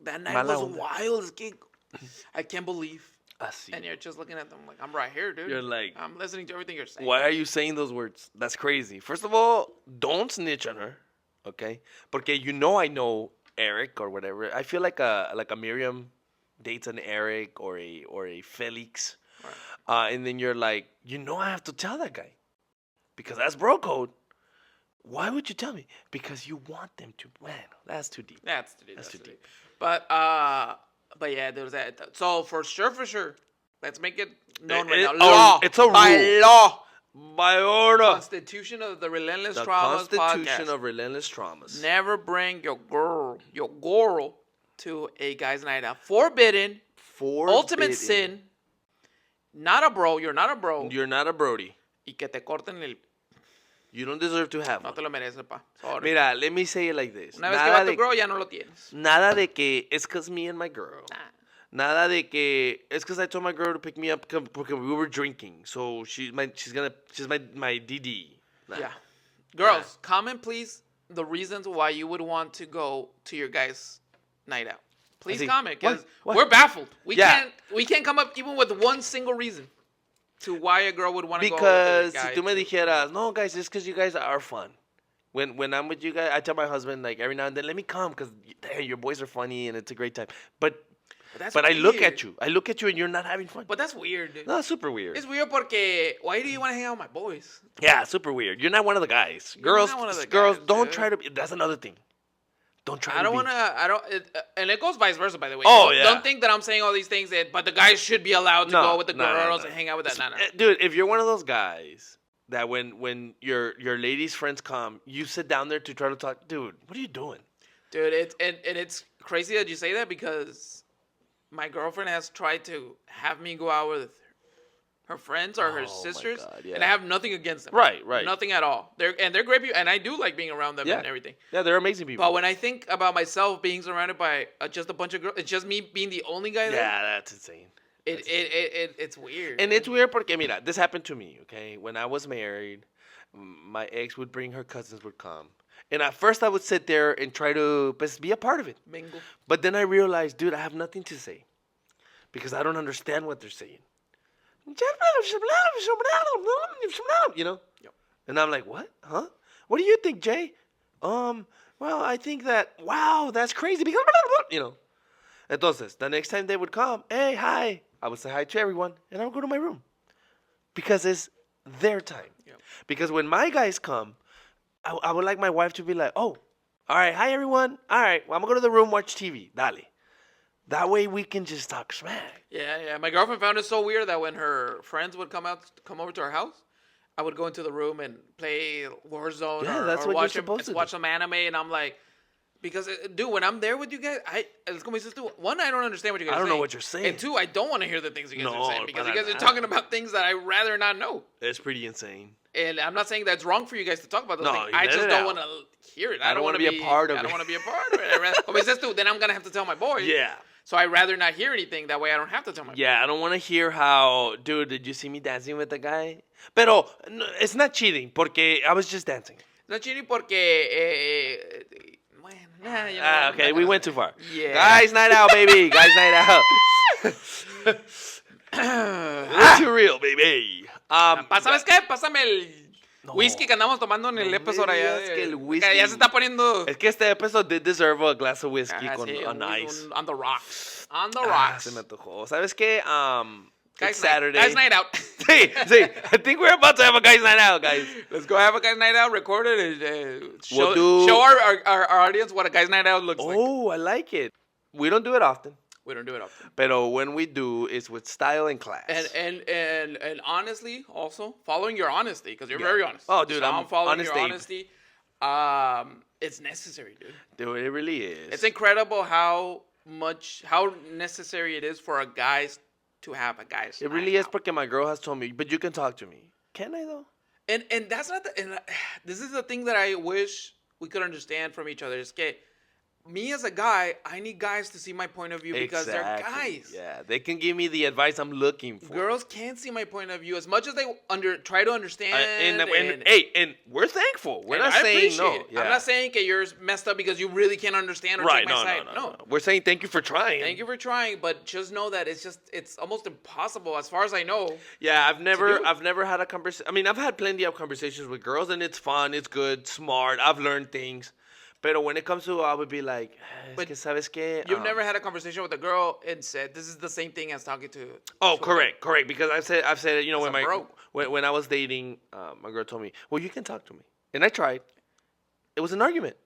S2: That night
S1: Mala
S2: was
S1: onda.
S2: wild. Es que I can't believe.
S1: Así.
S2: And you're just looking at them like, I'm right here, dude.
S1: You're like,
S2: I'm listening to everything you're saying.
S1: Why are you saying those words? That's crazy. First of all, don't snitch on her, okay? Porque I know Eric or whatever. I feel like a Miriam dates an Eric or a Felix,
S2: Right.
S1: and then you're like, I have to tell that guy because that's bro code. Why would you tell me? Because you want them to. Man, that's too deep.
S2: That's
S1: too deep.
S2: But yeah, there's that. So for sure, let's make it known right
S1: It-
S2: now.
S1: oh,
S2: Law.
S1: it's a
S2: by
S1: rule.
S2: law.
S1: By order.
S2: Constitution of the Relentless
S1: The
S2: Traumas
S1: Constitution
S2: podcast.
S1: of Relentless Traumas.
S2: Never bring your girl to a guy's night out. Forbidden. Ultimate sin. Not a bro. You're not a bro.
S1: You're not a Brody.
S2: Y que te corten el...
S1: You don't deserve to have
S2: No
S1: one.
S2: te lo mereces, pa. Sorry.
S1: Mira, let me say it like this.
S2: Una vez que va tu girl, ya no lo tienes.
S1: Nada de que it's because me and my girl.
S2: Nah.
S1: Nada de que it's because I told my girl to pick me up because we were drinking. So she's my DD. Nah.
S2: Yeah. Girls, comment please the reasons why you would want to go to your guys' night out. Please
S1: Así.
S2: comment, because
S1: What?
S2: we're baffled. We
S1: Yeah.
S2: can't come up even with one single reason to why a girl would want to go
S1: Because
S2: with a guy.
S1: si tú me dijeras, no, guys, it's because you guys are fun. When I'm with you guys, I tell my husband like every now and then, let me come because your boys are funny and it's a great time. But
S2: that's
S1: I look
S2: weird.
S1: at you. I look at you and you're not having fun.
S2: But that's weird, dude.
S1: No, super weird.
S2: It's weird porque why do you want to hang out with my boys?
S1: Yeah, super weird. You're not one of the guys.
S2: You're
S1: Girls,
S2: not one of the
S1: girls,
S2: guys,
S1: don't
S2: dude.
S1: try to be. That's another thing. Don't try
S2: I
S1: to
S2: don't
S1: be.
S2: want to. I don't. And it goes vice versa, by the way.
S1: Oh,
S2: Don't,
S1: yeah.
S2: Don't think that I'm saying all these things but the guys should be allowed to go with the girls and hang out with that. No.
S1: Dude, if you're one of those guys that when your ladies' friends come, you sit down there to try to talk. Dude, what are you doing?
S2: Dude, it's crazy that you say that because my girlfriend has tried to have me go out with her friends or her
S1: Oh, my
S2: sisters,
S1: God, yeah.
S2: and I have nothing against them.
S1: Right.
S2: Nothing at all. They're great people, and I do like being around them
S1: Yeah.
S2: and everything.
S1: Yeah, they're amazing people.
S2: But when I think about myself being surrounded by just a bunch of girls, it's just me being the only guy there.
S1: Yeah, that's insane.
S2: It's weird.
S1: And it's weird porque, mira, this happened to me, okay? When I was married, my ex would bring her cousins would come. And at first I would sit there and try to pues, be a part of it.
S2: mingle.
S1: But then I realized, dude, I have nothing to say. Because I don't understand what they're saying. You know?
S2: Yep.
S1: And I'm like, what? Huh? What do you think, Jay? Well, I think that, wow, that's crazy. Because, you know. Entonces, the next time they would come, hey, hi. I would say hi to everyone, and I would go to my room. Because it's their time.
S2: Yep.
S1: Because when my guys come, I would like my wife to be like, oh, all right, hi, everyone. All right, well, I'm going to go to the room, watch TV. Dale. That way we can just talk smack.
S2: Yeah. My girlfriend found it so weird that when her friends would come over to our house, I would go into the room and play Warzone
S1: Yeah,
S2: or,
S1: that's
S2: or
S1: what you're
S2: watch,
S1: supposed to
S2: watch
S1: do.
S2: some anime, and I'm like, because dude, when I'm there with you guys, it's gonna be just one, I don't understand what you guys.
S1: I don't
S2: are
S1: know
S2: saying.
S1: what you're saying.
S2: And two, I don't want to hear the things you guys
S1: No,
S2: are saying because you
S1: para
S2: guys are
S1: nada.
S2: talking about things that I rather not know.
S1: It's pretty insane.
S2: And I'm not saying that's wrong for you guys to talk about those
S1: No,
S2: things.
S1: you
S2: I
S1: let
S2: just
S1: it
S2: don't
S1: out.
S2: want to hear it.
S1: I don't
S2: want
S1: wanna
S2: to
S1: be a part of
S2: I don't
S1: it.
S2: want to be a part of it. But says, dude, then I'm gonna have to tell my boys.
S1: Yeah.
S2: So I rather not hear anything. That way I don't have to tell my.
S1: Yeah, I don't want to hear how, dude, did you see me dancing with the guy? Pero no, it's not cheating, porque I was just dancing.
S2: No cheating porque. Bueno, nah, you know,
S1: Ah,
S2: I'm
S1: okay,
S2: not
S1: we
S2: gonna
S1: went
S2: say.
S1: too far.
S2: Yeah.
S1: Guys' night out, baby. Guys' night out. We're too real, baby.
S2: ¿Sabes qué? Pásame el
S1: No.
S2: whisky que andamos tomando en el
S1: No
S2: episodio
S1: me
S2: allá.
S1: digas que el
S2: Que
S1: whisky-
S2: ya se está poniendo.
S1: Es que este episode did deserve a glass of whiskey
S2: Ah,
S1: con
S2: sí,
S1: on ice.
S2: on the rocks. On the
S1: Ah,
S2: rocks.
S1: se me antojó. ¿Sabes qué?
S2: Guys
S1: It's
S2: night-
S1: Saturday.
S2: Guys night out.
S1: Sí, sí. I think we're about to have a guys' night out, guys.
S2: Let's go have a guys night out. Record it. And, show
S1: We'll do-
S2: show our audience what a guys night out looks like.
S1: Oh, I like it. We don't do it often.
S2: We don't do it often.
S1: Pero when we do, it's with style and class.
S2: And honestly, also following your honesty because you're
S1: Yeah.
S2: very honest.
S1: Oh, dude,
S2: so
S1: I'm
S2: following
S1: honest
S2: your
S1: Abe.
S2: honesty. It's necessary, dude.
S1: Dude, it really is.
S2: It's incredible how necessary it is for a guys to have a guys.
S1: It really
S2: night
S1: is
S2: out.
S1: porque my girl has told me, but you can talk to me. Can I though?
S2: And that's not this is the thing that I wish we could understand from each other. Is que me as a guy, I need guys to see my point of view because they're guys.
S1: Yeah, they can give me the advice I'm looking for.
S2: Girls can't see my point of view as much as they try to understand.
S1: And we're thankful. We're
S2: and
S1: not
S2: I
S1: saying
S2: appreciate
S1: no.
S2: it.
S1: Yeah.
S2: I'm not saying that you're messed up because you really can't understand or
S1: right.
S2: take my
S1: No,
S2: side.
S1: no. We're saying thank you for trying.
S2: Thank you for trying, but just know that it's almost impossible as far as I know.
S1: Yeah, I've
S2: do.
S1: never had a conversation. I mean, I've had plenty of conversations with girls, and it's fun, it's good, smart. I've learned things. But when it comes to, I would be like,
S2: But
S1: que sabes qué?
S2: You've never had a conversation with a girl and said this is the same thing as talking to.
S1: Oh,
S2: to a
S1: correct. Because I've said it. You know,
S2: As a bro.
S1: when I was dating, my girl told me, well, you can talk to me, and I tried. It was an argument.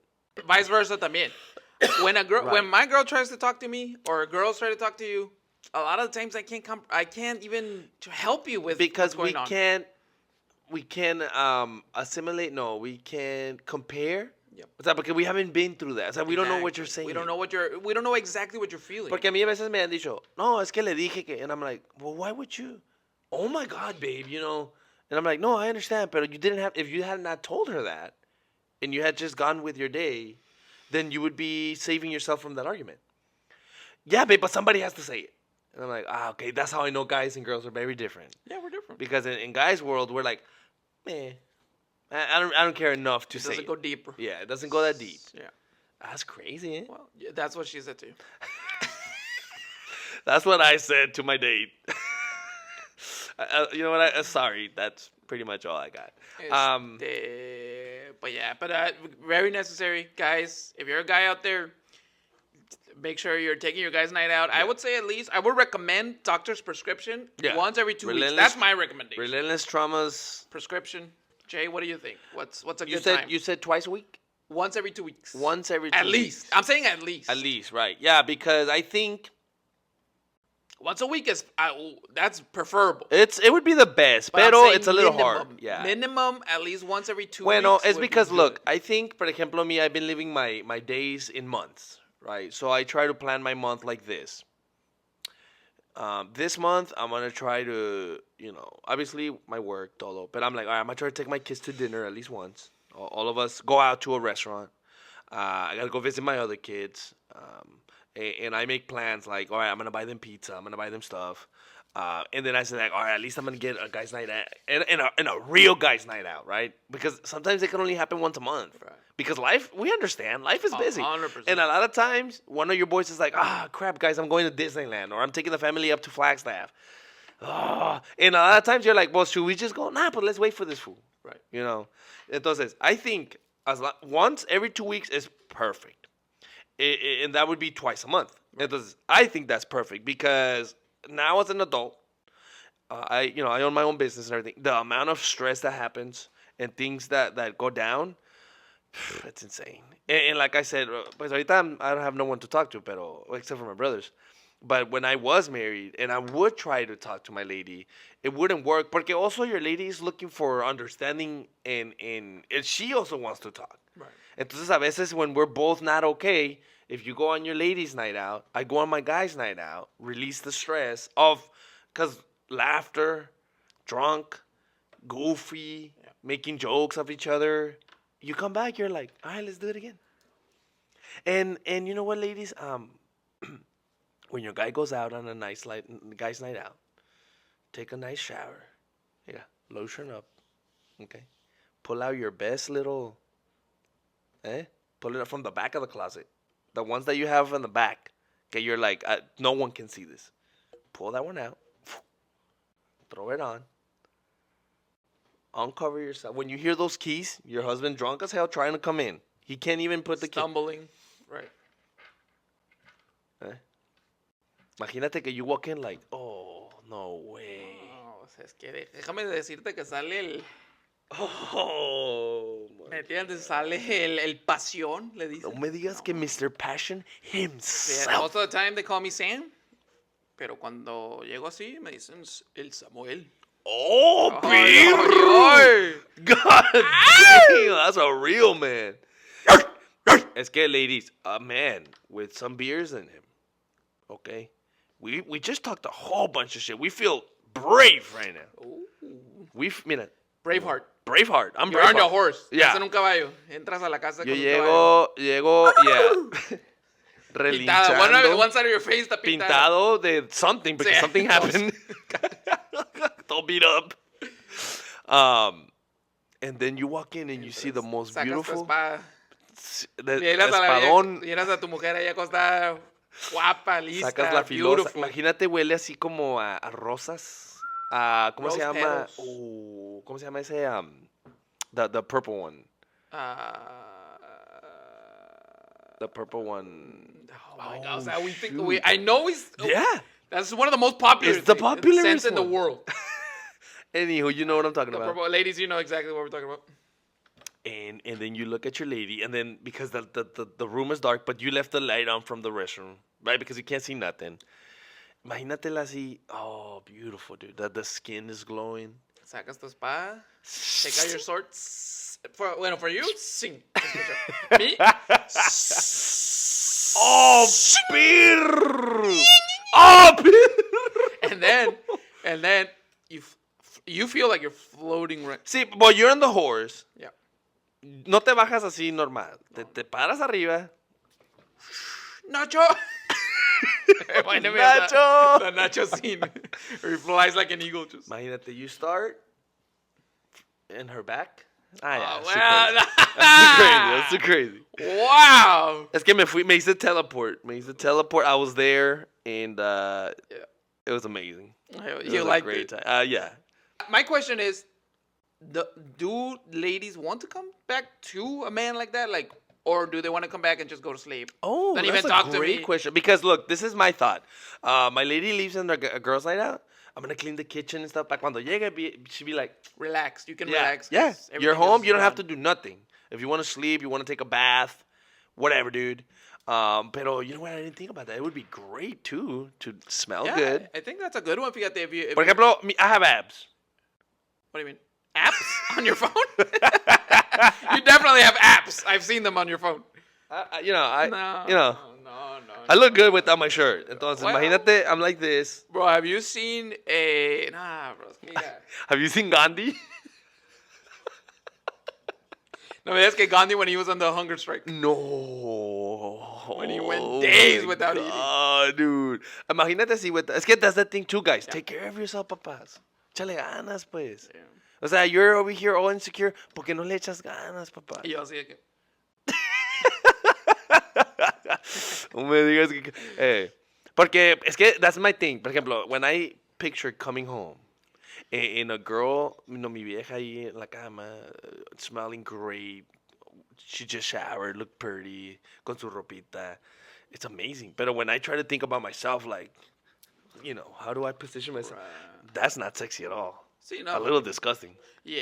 S2: Vice versa también. When my girl tries to talk to me or girls try to talk to you, a lot of the times I can't even help you with
S1: Because
S2: what's
S1: we
S2: going on.
S1: can't assimilate. No, we can compare.
S2: Yep.
S1: O sea, porque we haven't been through that. O sea, we don't know what you're saying.
S2: We don't know exactly what you're feeling.
S1: Porque a mí a veces me han dicho, no, es que le dije que, and I'm like, well, why would you? Oh my God, babe, you know. And I'm like, no, I understand, but you didn't have. If you had not told her that, and you had just gone with your day, then you would be saving yourself from that argument. Yeah, babe, but somebody has to say it. And I'm like, okay, that's how I know guys and girls are very different.
S2: Yeah, we're different.
S1: Because in guys' world, we're like, meh, I don't care enough to
S2: It
S1: say
S2: doesn't
S1: it.
S2: go deeper.
S1: Yeah, it doesn't go that deep.
S2: Yeah.
S1: That's crazy, eh?
S2: Well, yeah, that's what she said to you.
S1: That's what I said to my date. You know what? Sorry, that's pretty much all I got.
S2: But very necessary, guys. If you're a guy out there, make sure you're taking your guys' night out. I would say at least I would recommend doctor's prescription once every 2 weeks. That's my recommendation.
S1: Relentless Traumas.
S2: Prescription. Jay, what do you think? What's a
S1: You
S2: good
S1: said
S2: time?
S1: you said twice a week.
S2: once every 2 weeks.
S1: Once every 2
S2: At
S1: weeks.
S2: least. I'm saying at least.
S1: At least, right. Yeah, because I think
S2: Once a week is that's preferable.
S1: it would be the best,
S2: But I'm
S1: pero
S2: saying
S1: it's a little
S2: minimum.
S1: hard. Yeah.
S2: Minimum at least once every 2
S1: Bueno,
S2: weeks.
S1: it's
S2: would be
S1: because,
S2: good.
S1: look, I think, por ejemplo, me, I've been living my days in months, right? So I try to plan my month like this. This month, I'm going to try to, obviously my work, todo. But I'm like, all right, I'm going to try to take my kids to dinner at least once. All of us go out to a restaurant. I got to go visit my other kids. And I make plans like, all right, I'm going to buy them pizza. I'm going to buy them stuff. And then I said, like, all right, at least I'm going to get a guy's night out. And a real guy's night out, right? Because sometimes it can only happen once a month.
S2: Right.
S1: Because life, we understand, life is busy.
S2: 100%.
S1: And a lot of times, one of your boys is like, crap, guys, I'm going to Disneyland. Or I'm taking the family up to Flagstaff. And a lot of times you're like, well, should we just go? Nah, but let's wait for this fool.
S2: Right.
S1: Entonces, I think once every 2 weeks is perfect. And that would be twice a month. Entonces, I think that's perfect because now as an adult, I own my own business and everything. The amount of stress that happens and things that go down, it's insane. And like I said, pues ahorita I don't have no one to talk to, except for my brothers. But when I was married and I would try to talk to my lady, it wouldn't work. Porque also your lady is looking for understanding and she also wants to talk.
S2: Right.
S1: Entonces a veces when we're both not okay, if you go on your ladies' night out, I go on my guys' night out, release the stress of, because laughter, drunk, goofy, making jokes of each other. You come back, you're like, all right, let's do it again. And you know what, ladies? When your guy goes out on a nice guy's night out, take a nice shower. Yeah, lotion up. Okay. Pull out your best little, pull it up from the back of the closet. The ones that you have in the back. Okay, you're like, no one can see this. Pull that one out. Throw it on. Uncover yourself. When you hear those keys, your husband drunk as hell trying to come in. He can't even put the key.
S2: Stumbling. Right.
S1: Imagínate que you walk in like, oh, no way.
S2: No, es que déjame decirte que sale el...
S1: Oh,
S2: ¿Me entiendes? Sale el pasión, le dicen.
S1: no me digas que Mr. Passion
S2: Yeah,
S1: himself.
S2: most of the time they call me Sam. Pero cuando llego así, me dicen el Samuel.
S1: Oh,
S2: Ay,
S1: God damn, that's a real man. Es que, ladies, a man with some beers in him, okay? We just talked a whole bunch of shit. We feel brave right now. Mira.
S2: Braveheart.
S1: Braveheart. I'm
S2: You're on
S1: Braveheart.
S2: a horse.
S1: Yeah.
S2: Estás en un caballo. Entras a la casa
S1: Yo
S2: con un caballo.
S1: llego, yeah.
S2: Pintada. One side of your face está pintada.
S1: Pintado de something, because
S2: Sí.
S1: something happened. All beat up. And then you walk in and you see the most
S2: Sacas
S1: beautiful
S2: tu espada.
S1: espadón.
S2: Llenas a tu mujer ahí acostada, guapa, lista,
S1: Sacas la filosa.
S2: beautiful.
S1: Imagínate, huele así como a rosas. ¿Cómo se
S2: Rose
S1: llama?
S2: petals.
S1: ¿Cómo se llama ese? The purple one. The purple one.
S2: Oh my God. O sea, we think
S1: shoot.
S2: I know
S1: Yeah.
S2: that's one of the most popular.
S1: It's the popular
S2: scents in the
S1: one.
S2: world.
S1: Anywho, you know what I'm talking
S2: The
S1: about.
S2: purple, ladies, you know exactly what we're talking about.
S1: And then you look at your lady, and then because the room is dark, but you left the light on from the restroom, right? Because you can't see nothing. Imagínatela así. Oh, beautiful, dude. The skin is glowing.
S2: Sacas tu espada, take out your sword. For you, sing. Me,
S1: Oh, beer. Oh, beer.
S2: and then you feel like you're floating right.
S1: See, but you're on the horse.
S2: Yeah.
S1: No te bajas así normal. Te paras arriba.
S2: Nacho.
S1: Nacho.
S2: The Nacho scene. Where he flies like an eagle. Just.
S1: Imagínate, you start in her back. Yeah,
S2: Well,
S1: that's too crazy.
S2: Wow.
S1: Es que me hice teleport. I was there, and it was amazing.
S2: You liked it.
S1: Time. Yeah.
S2: My question is, do ladies want to come back to a man like that? Like, or do they want to come back and just go to sleep?
S1: Oh,
S2: Don't
S1: that's
S2: even
S1: a
S2: talk to
S1: great
S2: me.
S1: question. Because look, this is my thought. My lady leaves on a girls' night out. I'm gonna clean the kitchen and stuff. Para cuando llegue, she'd be like,
S2: Relax. You can
S1: yeah,
S2: relax.
S1: yeah.
S2: 'cause
S1: You're
S2: everything
S1: home.
S2: is
S1: You don't have to
S2: done.
S1: do nothing. If you want to sleep, you want to take a bath, whatever, dude. Pero you know what? I didn't think about that. It would be great too to smell
S2: Yeah,
S1: good.
S2: I think that's a good one. Fíjate, if
S1: Por ejemplo, I have abs.
S2: what do you mean? Apps on your phone? You definitely have apps. I've seen them on your phone.
S1: No,
S2: No.
S1: I look good without my shirt. Entonces,
S2: Well-
S1: imagínate, I'm like this.
S2: Bro, have you seen a... Nah, bro. Mira.
S1: Have you seen Gandhi?
S2: No, es que Gandhi when he was on the hunger strike.
S1: No.
S2: When he went days without eating.
S1: Oh, dude. Imagínate si es que that's the thing too, guys. Take care of yourself, papás. Échale ganas, pues.
S2: Yeah.
S1: O sea, you're over here all insecure. ¿Por qué no le echas ganas, papá?
S2: Y yo así de que...
S1: No me digas que... porque es que that's my thing. Por ejemplo, when I picture coming home in a girl, mi vieja ahí en la cama, smelling great. She just showered, looked pretty, con su ropita. It's amazing. But when I try to think about myself, like, how do I position myself?
S2: Right.
S1: That's not sexy at all.
S2: Sí, no.
S1: A little disgusting.
S2: Yeah.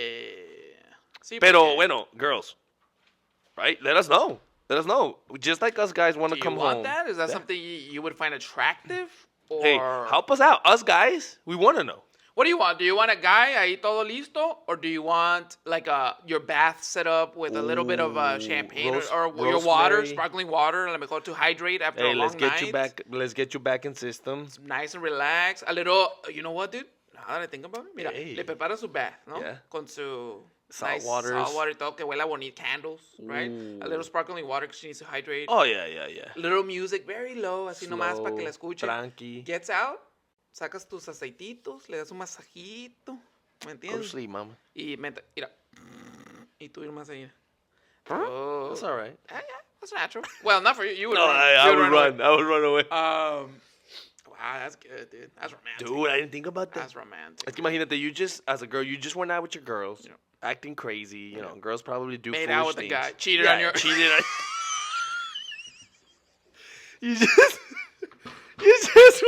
S2: Sí,
S1: Pero,
S2: porque-
S1: bueno, girls, right? Let us know. Let us know. Just like us guys want
S2: Do
S1: to
S2: you
S1: come
S2: want
S1: home.
S2: that? Is that something you would find attractive? Or...
S1: Hey, help us out. Us guys, we want to know.
S2: What do you want? Do you want a guy ahí todo listo? Or do you want like your bath set up with a little bit of champagne or your water,
S1: rosemary.
S2: sparkling water, a lo mejor to hydrate after
S1: Hey,
S2: a long
S1: let's get
S2: night?
S1: you back. Let's get you back in system.
S2: Nice and relaxed. A little, you know what, dude? Now that I think about it, mira,
S1: Hey.
S2: le prepara su bath, ¿no?
S1: Yeah.
S2: Con su
S1: Salt
S2: nice
S1: waters.
S2: salt water y todo, que huela bonito, candles, right?
S1: Ooh.
S2: A little sparkling water because she needs to hydrate.
S1: Oh yeah.
S2: Little music, very low, así nomás para que la escuche.
S1: Tranqui.
S2: Gets out, sacas tus aceititos, le das un masajito, ¿me
S1: Go to
S2: entiendes?
S1: sleep, mama.
S2: Y mira, y tú ir más allá.
S1: That's all right.
S2: Yeah, that's natural. Well, not for you. You would
S1: No,
S2: run.
S1: I
S2: You
S1: would
S2: away.
S1: run. I would run away.
S2: Wow, that's good, dude. That's romantic.
S1: Dude, I didn't think about that.
S2: That's romantic.
S1: Es que imagínate, you just, as a girl, you just went out with your girls,
S2: Yeah.
S1: acting crazy. You know, girls probably do
S2: Made
S1: foolish
S2: out with a
S1: things.
S2: guy, cheated
S1: Yeah,
S2: on your.
S1: cheated on. You just, you just.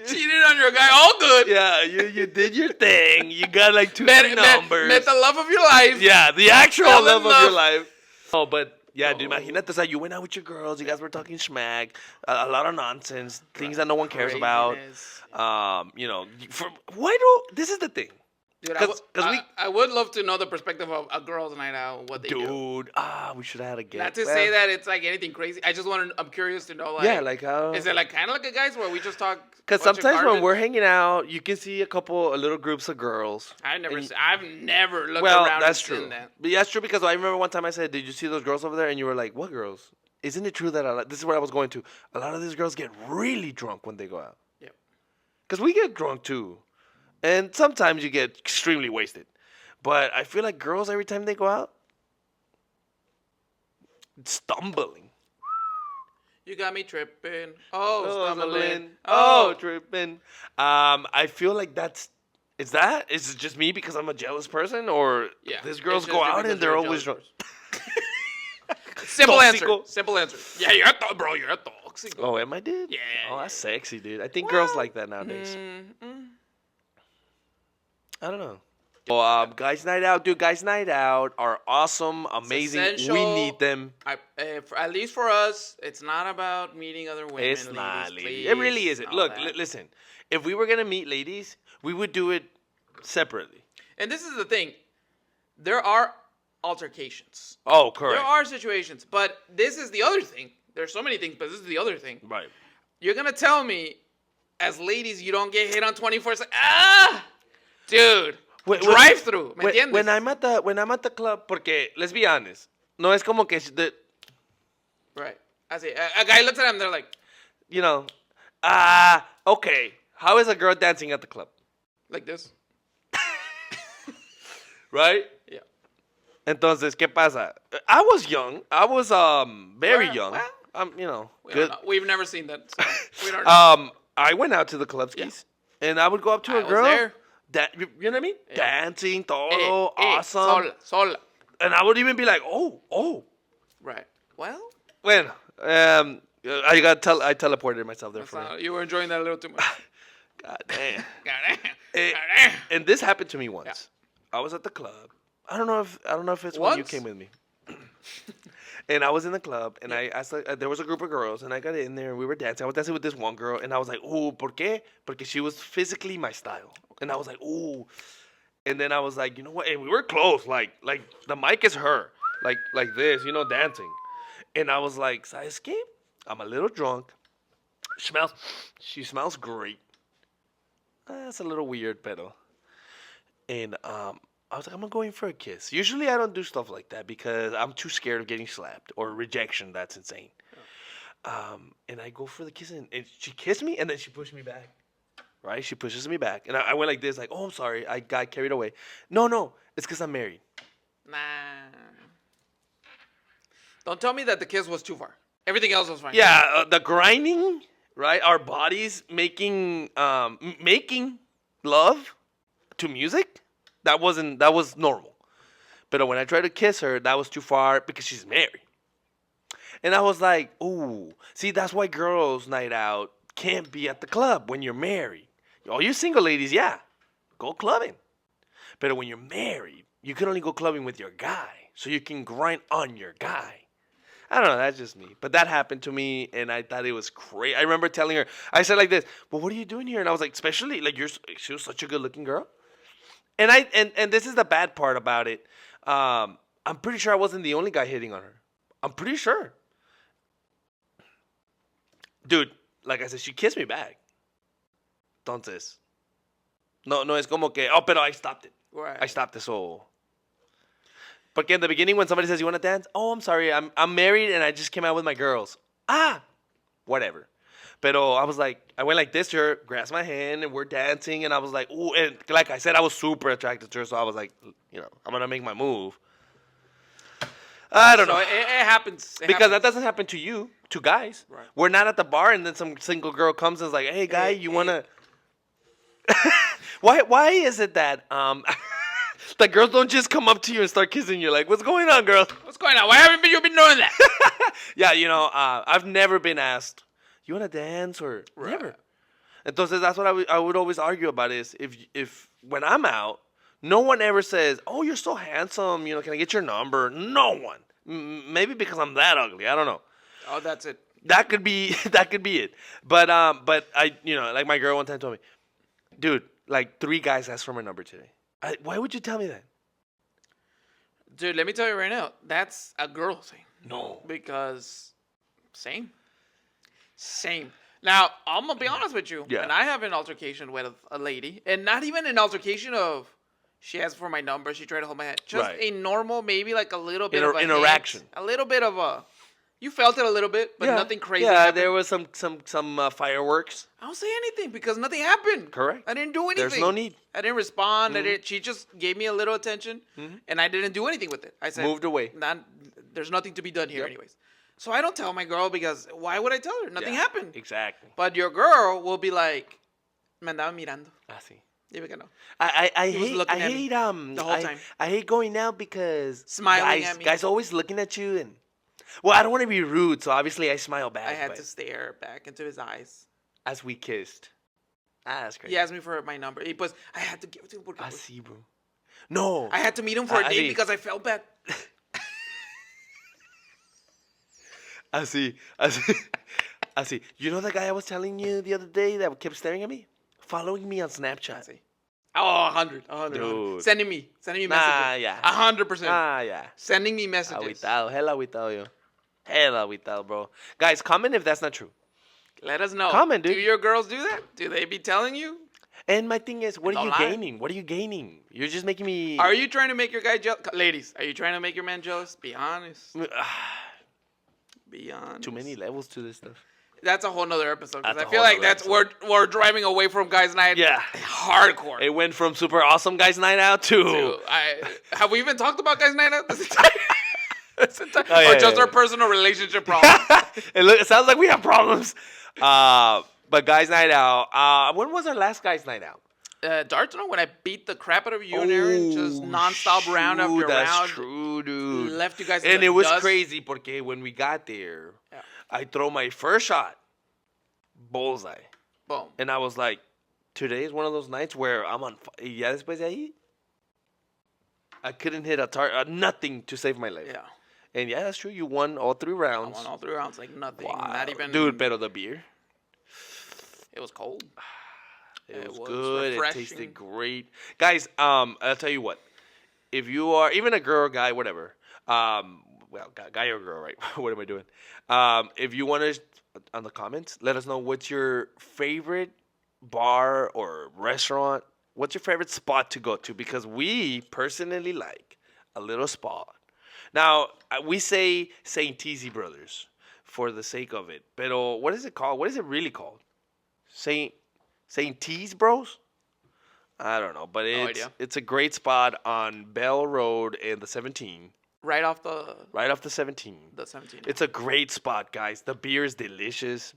S2: Cheated on your guy. All good.
S1: Yeah, you did your thing. You got like two
S2: Met,
S1: three
S2: met,
S1: numbers.
S2: met the love of your life.
S1: Yeah, the actual
S2: Fell in
S1: love of your
S2: love.
S1: life. Oh, but yeah, dude,
S2: Oh.
S1: imagínate, o sea, you went out with your girls, you guys were talking schmack, a lot of nonsense, things that no one cares about.
S2: Craziness.
S1: This is the thing.
S2: Dude,
S1: 'Cause we-
S2: I would love to know the perspective of a girl's night out, what they do.
S1: Dude, we should have had a guest.
S2: Not to say that it's like anything crazy. I just I'm curious to know, like,
S1: Yeah, like how.
S2: is it like kind of like a guys where we just talk?
S1: Because
S2: bunch of
S1: sometimes when
S2: garbage?
S1: we're hanging out, you can see a little groups of girls.
S2: I've never
S1: and-
S2: looked
S1: Well,
S2: around
S1: that's
S2: and
S1: true.
S2: seen that.
S1: But that's true because I remember one time I said, "Did you see those girls over there?" And you were like, "What girls?" Isn't it true that this is where I was going to? A lot of these girls get really drunk when they go out.
S2: Yep.
S1: Because we get drunk too, and sometimes you get extremely wasted. But I feel like girls every time they go out, stumbling.
S2: You got me tripping. Oh, stumbling.
S1: Tripping. I feel like is it just me because I'm a jealous person, or
S2: Yeah,
S1: these girls
S2: it's
S1: go
S2: just
S1: out
S2: because
S1: and they're
S2: you're a
S1: always
S2: jealous
S1: drunk?
S2: Simple answer.
S1: Tóxico.
S2: Simple answer. Yeah, you're a bro. You're a toxic.
S1: Oh, am I, dude?
S2: Yeah,
S1: Oh, that's
S2: yeah.
S1: sexy, dude. I think girls
S2: Well,
S1: like that nowadays.
S2: Mm.
S1: I don't know. Oh, guys' night out, dude. Guys' night out are awesome, amazing. We
S2: essential.
S1: need them.
S2: At least for us, it's not about meeting other women.
S1: It's not,
S2: ladies.
S1: ladies. It really
S2: please,
S1: isn't.
S2: all
S1: Look,
S2: that.
S1: listen. If we were gonna meet ladies, we would do it separately.
S2: And this is the thing. There are altercations.
S1: Oh, correct.
S2: There are situations, but this is the other thing. There's so many things, but this is the other thing.
S1: Right.
S2: You're gonna tell me, as ladies, you don't get hit on 24/7. Dude, drive through. ¿Me entiendes?
S1: When I'm at the club, porque let's be honest, no es como que
S2: Right. I see. A guy looks at him. They're like,
S1: okay. How is a girl dancing at the club?
S2: like this.
S1: Right?
S2: Yeah.
S1: Entonces, ¿qué pasa? I was young. I was very
S2: Well,
S1: young.
S2: well, We
S1: good.
S2: don't know. We've never seen that. So we don't know.
S1: I went out to the club skis, and I would go up to
S2: I
S1: a
S2: was
S1: girl.
S2: there.
S1: You know what I mean?
S2: Yeah.
S1: Dancing, todo,
S2: Eh,
S1: awesome.
S2: Sola.
S1: And I would even be like, oh.
S2: Right. Well,
S1: Bueno, I teleported myself there for
S2: You were enjoying that a little too much.
S1: God damn.
S2: Goddamn.
S1: Eh,
S2: Goddamn.
S1: and this happened to me once. I was at the club. I don't know if it's when you
S2: Once?
S1: came with me. And I was in the club, and I asked, there was a group of girls, and I got in there, and we were dancing. I was dancing with this one girl, and I was like, ooh, ¿por qué? Porque she was physically my style. And I was like, ooh. And then I was like, you know what? And we were close, like the mic is her, like this, dancing. And I was like, ¿sabes qué? I'm a little drunk. She smells great. That's a little weird, pero. And I was like, I'm gonna go in for a kiss. Usually I don't do stuff like that because I'm too scared of getting slapped or rejection. That's insane. And I go for the kiss, and she kissed me, and then she pushed me back. Right? She pushes me back, and I went like this, like, oh, I'm sorry, I got carried away. No, it's because I'm married.
S2: Nah. Don't tell me that the kiss was too far. Everything else was fine.
S1: Yeah, the grinding, right? Our bodies making love to music. That was normal. But when I tried to kiss her, that was too far because she's married. And I was like, ooh, see, that's why girls' night out can't be at the club when you're married. All you single ladies, yeah, go clubbing. But when you're married, you can only go clubbing with your guy. So you can grind on your guy. I don't know, that's just me. But that happened to me, and I thought it was crazy. I remember telling her, I said like this, well, what are you doing here? And I was like, especially, like, she was such a good-looking girl. And and this is the bad part about it. I'm pretty sure I wasn't the only guy hitting on her. I'm pretty sure. Dude, like I said, she kissed me back. Entonces, no es como que, pero I stopped it.
S2: Right.
S1: I stopped it, so. Porque in the beginning, when somebody says, you want to dance? Oh, I'm sorry, I'm married and I just came out with my girls. Whatever. Pero I was like, I went like this to her, grasped my hand, and we're dancing, and I was like, ooh, and like I said, I was super attracted to her, so I was like, I'm going to make my move. I don't know.
S2: It happens.
S1: Because that doesn't happen to you, to guys.
S2: Right.
S1: We're not at the bar, and then some single girl comes and is like, hey, guy, you want to... Why is it that the girls don't just come up to you and start kissing you? Like, what's going on, girl?
S2: What's going on? Why haven't you been doing that?
S1: Yeah, I've never been asked, you want to dance or
S2: Right.
S1: never. Entonces, that's what I would always argue about is if when I'm out, no one ever says, oh, you're so handsome, can I get your number? No one. Maybe because I'm that ugly. I don't know.
S2: Oh, that's it.
S1: That could be it. But I, like my girl one time told me, dude, like 3 guys asked for my number today. Why would you tell me that?
S2: Dude, let me tell you right now, that's a girl thing.
S1: No.
S2: Because same. Now, I'm going to be honest with you.
S1: Yeah.
S2: And I have an altercation with a lady. And not even an altercation of she asked for my number. She tried to hold my hand. Just
S1: Right.
S2: a normal, maybe like a little bit of a
S1: interaction.
S2: hint, a little bit of a... You felt it a little bit, but nothing crazy
S1: Yeah,
S2: happened.
S1: there was some fireworks.
S2: I don't say anything because nothing happened.
S1: Correct.
S2: I didn't do anything.
S1: There's no need.
S2: I didn't respond. She just gave me a little attention, and I didn't do anything with it. I said,
S1: Moved away.
S2: There's nothing to be done here
S1: Yep.
S2: anyways. So I don't tell my girl because why would I tell her? Nothing
S1: Yeah,
S2: happened.
S1: Exactly.
S2: But your girl will be like, me andaba mirando.
S1: Así.
S2: Dime que no.
S1: I
S2: He was
S1: hate
S2: looking at me the whole time.
S1: I hate going out because
S2: Smiling at me.
S1: guys always looking at you and I don't want to be rude, so obviously I smile back.
S2: I had
S1: but
S2: to stare back into his eyes.
S1: as we kissed. That's crazy.
S2: He asked me for my number. I had to give it to him.
S1: Así, bro. No.
S2: I had to meet him for a date
S1: Así.
S2: because I felt bad.
S1: Así. You know the guy I was telling you the other day that kept staring at me? Following me on Snapchat.
S2: Así. Oh, 100.
S1: Dude.
S2: Sending me messages.
S1: Yeah.
S2: 100%.
S1: Yeah.
S2: Sending me messages.
S1: Aguitado. Hella aguitado, yo. Hella aguitado, bro. Guys, comment if that's not true.
S2: Let us know.
S1: Comment, dude.
S2: Do your girls do that? Do they be telling you?
S1: And my thing is, what are
S2: Don't
S1: you
S2: lie.
S1: gaining? What are you gaining? You're just making me...
S2: Are you trying to make your guy jealous? Ladies, are you trying to make your man jealous? Be honest. Be honest.
S1: Too many levels to this stuff.
S2: That's a whole nother episode. Because
S1: That's
S2: I
S1: a
S2: feel
S1: whole
S2: like
S1: nother
S2: that's we're driving away from guys' night.
S1: Yeah.
S2: Hardcore.
S1: It went from super awesome guys' night out to...
S2: Dude, have we even talked about guys' night out? This entire,
S1: Oh, yeah,
S2: or just
S1: yeah,
S2: our
S1: yeah.
S2: personal relationship problems?
S1: It sounds like we have problems. But guys' night out. When was our last guys' night out?
S2: Dartno, when I beat the crap out of you and Aaron, just nonstop round after
S1: that's
S2: round.
S1: true, dude.
S2: Left you guys in
S1: And
S2: the
S1: it was
S2: dust.
S1: crazy porque when we got there, I throw my first shot, bullseye.
S2: Boom.
S1: And I was like, today is one of those nights where I'm on fire. Ya después de ahí, I couldn't hit nothing to save my life.
S2: Yeah.
S1: And yeah, that's true. You won all 3
S2: I
S1: rounds.
S2: won all 3 rounds like nothing.
S1: Wow.
S2: Not even.
S1: Dude, pero the beer.
S2: It was cold.
S1: It was
S2: was
S1: good.
S2: refreshing.
S1: It tasted great. Guys, I'll tell you what. If you are even a girl, guy, whatever, well, guy or girl, right? What am I doing? If you want to, on the comments, let us know what's your favorite bar or restaurant. What's your favorite spot to go to? Because we personally like a little spot. Now, we say St. Teasy Brothers for the sake of it. Pero what is it called? What is it really called? St. Tees Bros? I don't know, but it's a great spot on Bell Road and the 17.
S2: Right off the
S1: Right off the 17.
S2: the 17.
S1: It's a great spot, guys. The beer is delicious.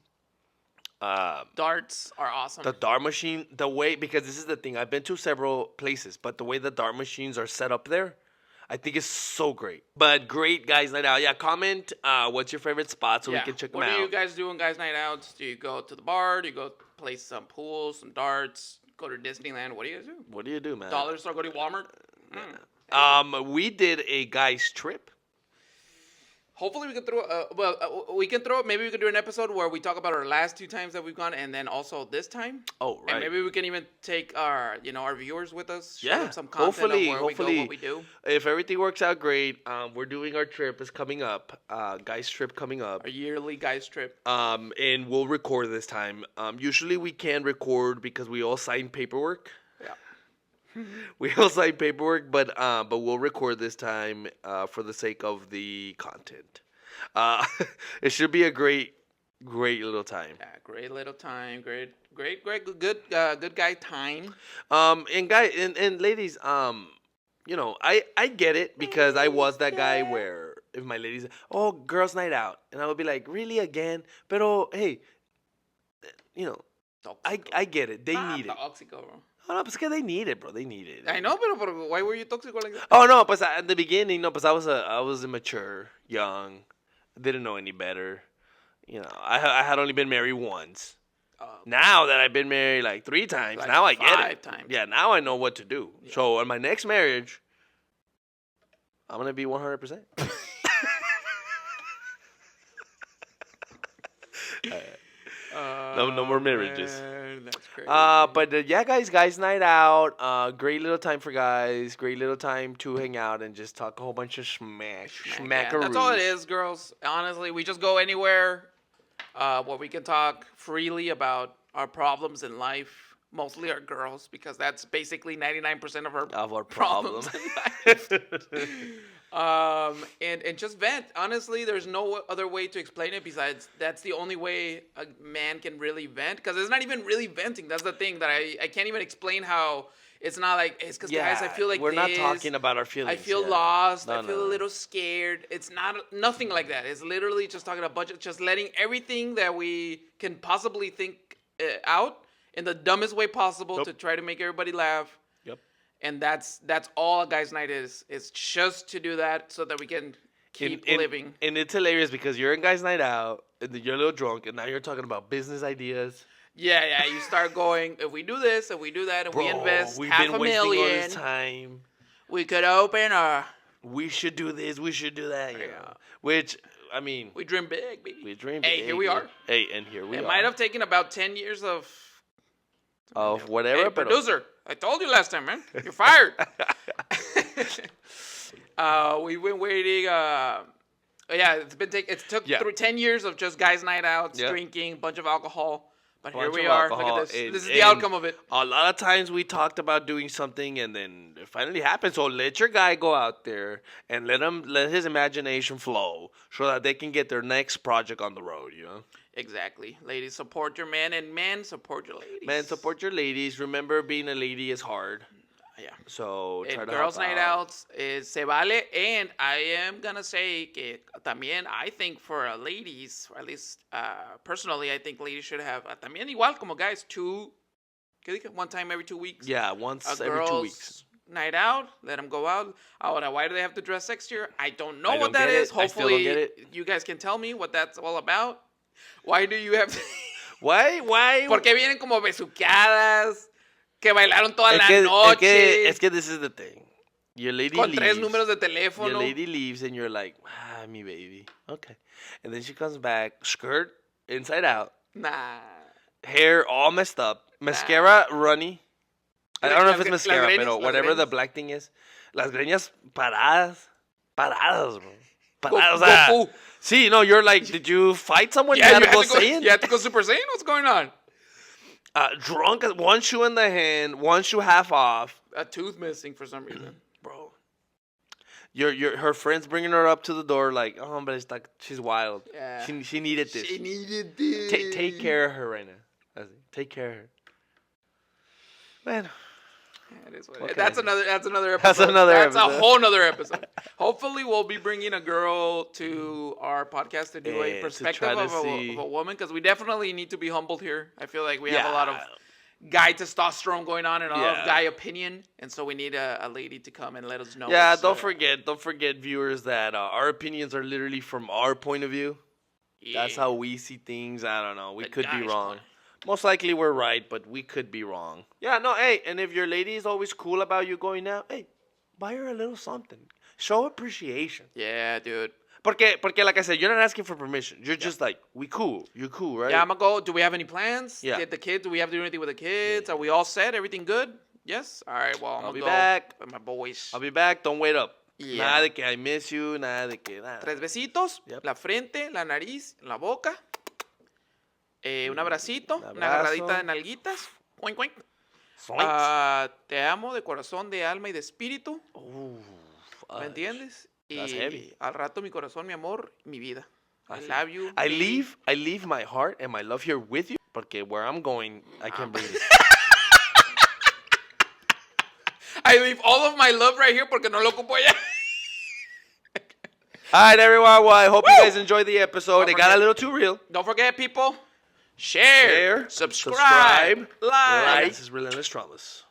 S2: Darts are awesome.
S1: The dart machine, the way, because this is the thing, I've been to several places, but the way the dart machines are set up there, I think is so great. But great guys night out. Yeah, comment what's your favorite spot so we can check them out.
S2: What do you guys do on guys' night outs? Do you go to the bar? Do you go play some pool, some darts? Go to Disneyland? What do you guys do?
S1: What do you do, man?
S2: Dollar store? Go to Walmart?
S1: We did a guys trip.
S2: Hopefully we can throw. We can throw. Maybe we could do an episode where we talk about our last 2 times that we've gone, and then also this time.
S1: Oh, right.
S2: And maybe we can even take our viewers with us. Show
S1: Yeah.
S2: them some content
S1: Hopefully,
S2: of where we go, what we do.
S1: if everything works out great, we're doing our trip is coming up. Guys trip coming up.
S2: Our yearly guys trip.
S1: And we'll record this time. Usually we can record because we all sign paperwork.
S2: Yeah.
S1: We all sign paperwork, but we'll record this time for the sake of the content. It should be a great little time.
S2: Yeah, great little time. Great, good guy time.
S1: And ladies, I get it because I was that guy where if my ladies, oh, girls' night out, and I would be like, really again? Pero hey, I get it. They need it.
S2: Toxico, bro.
S1: Oh, no, pues que they need it, bro. They need it.
S2: I know, pero why were you toxic like that?
S1: Oh no, pues at the beginning, no, pues I was immature, young, didn't know any better. I had only been married once. Now that I've been married like 3 times,
S2: Like
S1: now I get
S2: 5
S1: it.
S2: times.
S1: Yeah, now I know what to do.
S2: Yeah.
S1: So in my next marriage, I'm gonna be 100%. No more marriages.
S2: Man, that's crazy.
S1: But yeah, guys, night out. Great little time for guys. Great little time to hang out and just talk a whole bunch of smackaroos.
S2: Yeah, that's all it is, girls. Honestly, we just go anywhere where we can talk freely about our problems in life. Mostly our girls, because that's basically 99% of our problems in life. And just vent. Honestly, there's no other way to explain it besides that's the only way a man can really vent. Because it's not even really venting. That's the thing that I can't even explain how it's not like it's because guys, I feel like
S1: we're not talking about our feelings.
S2: I feel
S1: yeah.
S2: lost.
S1: No,
S2: I feel a little scared. It's nothing like that. It's literally just talking about budget, just letting everything that we can possibly think out in the dumbest way possible to try to make everybody laugh.
S1: Yep.
S2: And that's all a guy's night is. It's just to do that so that we can keep living.
S1: And it's hilarious because you're in guys' night out and you're a little drunk and now you're talking about business ideas.
S2: Yeah. You start going, if we do this, if we do that, and we invest
S1: we've
S2: $500,000,
S1: been wasting all this time.
S2: we could open
S1: We should do this. We should do that.
S2: Yeah.
S1: Which, I mean,
S2: we dream big, baby.
S1: we dream
S2: Hey,
S1: big,
S2: here we
S1: dude.
S2: are.
S1: Hey, and here we are.
S2: It might have taken about 10 years of
S1: whatever,
S2: hey,
S1: but
S2: producer, I told you last time, man. You're fired. We've been waiting. It took 10 years of just guys' night outs, drinking, a bunch of alcohol. But here we are. Look at this. This is the outcome of it.
S1: A lot of times we talked about doing something and then it finally happened. So let your guy go out there and let his imagination flow so that they can get their next project on the road,
S2: Exactly. Ladies, support your man, and men, support your ladies.
S1: Man, support your ladies. Remember, being a lady is hard.
S2: Yeah.
S1: So try to
S2: girls'
S1: help
S2: night
S1: out.
S2: outs se vale, and I am gonna say que también I think for ladies, or at least personally, I think ladies should have también igual como guys one time every 2 weeks.
S1: Yeah, once every 2
S2: girls'
S1: weeks.
S2: Night out, let them go out. Ahora, why do they have to dress sexier? I don't know
S1: I
S2: what
S1: don't
S2: that
S1: get
S2: is.
S1: it. I still don't get
S2: Hopefully,
S1: it.
S2: you guys can tell me what that's all about. Why do you have to...
S1: Why?
S2: ¿Por qué vienen como besuqueadas? Que bailaron toda la
S1: Es
S2: noche.
S1: que this is the thing. Your lady
S2: Con
S1: leaves.
S2: 3 números de teléfono.
S1: Your lady leaves and you're like, me baby. Okay. And then she comes back, skirt inside out,
S2: Nah.
S1: hair all messed up, mascara runny. I don't know if it's mascara,
S2: greñas,
S1: pero
S2: las
S1: whatever the
S2: greñas.
S1: black thing is. Las greñas paradas. Paradas, bro.
S2: Go,
S1: Paradas. O sea,
S2: Goku.
S1: see, no, you're like, did you fight someone?
S2: Yeah,
S1: you had to go Saiyan?
S2: you had to go Super Saiyan? What's going on?
S1: Drunk, one shoe in the hand, one shoe half off.
S2: A tooth missing for some reason.
S1: Bro. Her friends bringing her up to the door like, oh, but it's like, she's wild.
S2: Yeah.
S1: She needed this.
S2: She needed this.
S1: Take care of her right now. Take care of her. Man.
S2: It is what
S1: Okay.
S2: That's another episode.
S1: That's another
S2: That's
S1: episode.
S2: a whole nother episode. Hopefully, we'll be bringing a girl to our podcast to do
S1: Yeah,
S2: a
S1: to
S2: perspective
S1: try to
S2: of
S1: see.
S2: a woman, because we definitely need to be humbled here. I feel like we have a lot of guy testosterone going on and a lot of guy opinion, and so we need a lady to come and let us know.
S1: Yeah, don't forget, viewers, that our opinions are literally from our point of view.
S2: Yeah.
S1: That's how we see things. I don't know. We
S2: The
S1: could be
S2: guy's
S1: wrong.
S2: point.
S1: Most likely we're right, but we could be wrong. Yeah, no, hey, and if your lady is always cool about you going out, hey, buy her a little something. Show appreciation.
S2: Yeah, dude.
S1: Porque like I said, you're not asking for permission. You're just like, we cool. You cool, right?
S2: Yeah, I'm gonna go. Do we have any plans?
S1: Yeah.
S2: Did the kids? Do we have to do anything with the kids? Are we all set? Everything good? Yes. All right. Well, I'm
S1: I'll
S2: gonna
S1: be
S2: go
S1: back.
S2: with my boys.
S1: I'll be back. Don't wait up.
S2: Yeah.
S1: Nada de que I miss you. Nada de que nada.
S2: 3 besitos,
S1: Yep.
S2: la frente, la nariz, la boca. Un abracito,
S1: Un
S2: una
S1: abrazo.
S2: agarradita de nalguitas. Oink, oink.
S1: Zoinks.
S2: Te amo de corazón, de alma y de espíritu.
S1: Ooh,
S2: ¿Me
S1: fudge.
S2: entiendes?
S1: That's
S2: Y
S1: heavy.
S2: al rato mi corazón, mi amor, mi vida. I
S1: Así.
S2: love you.
S1: I
S2: baby.
S1: leave my heart and my love here with you. Porque where I'm going, I can't bring it.
S2: I leave all of my love right here porque no lo ocupo allá.
S1: All right, everyone. Well, I hope you guys enjoyed the episode.
S2: Don't
S1: It got a
S2: forget-
S1: little too real.
S2: Don't forget, people. Share,
S1: Share,
S2: subscribe, like.
S1: This is Relentless Traumas.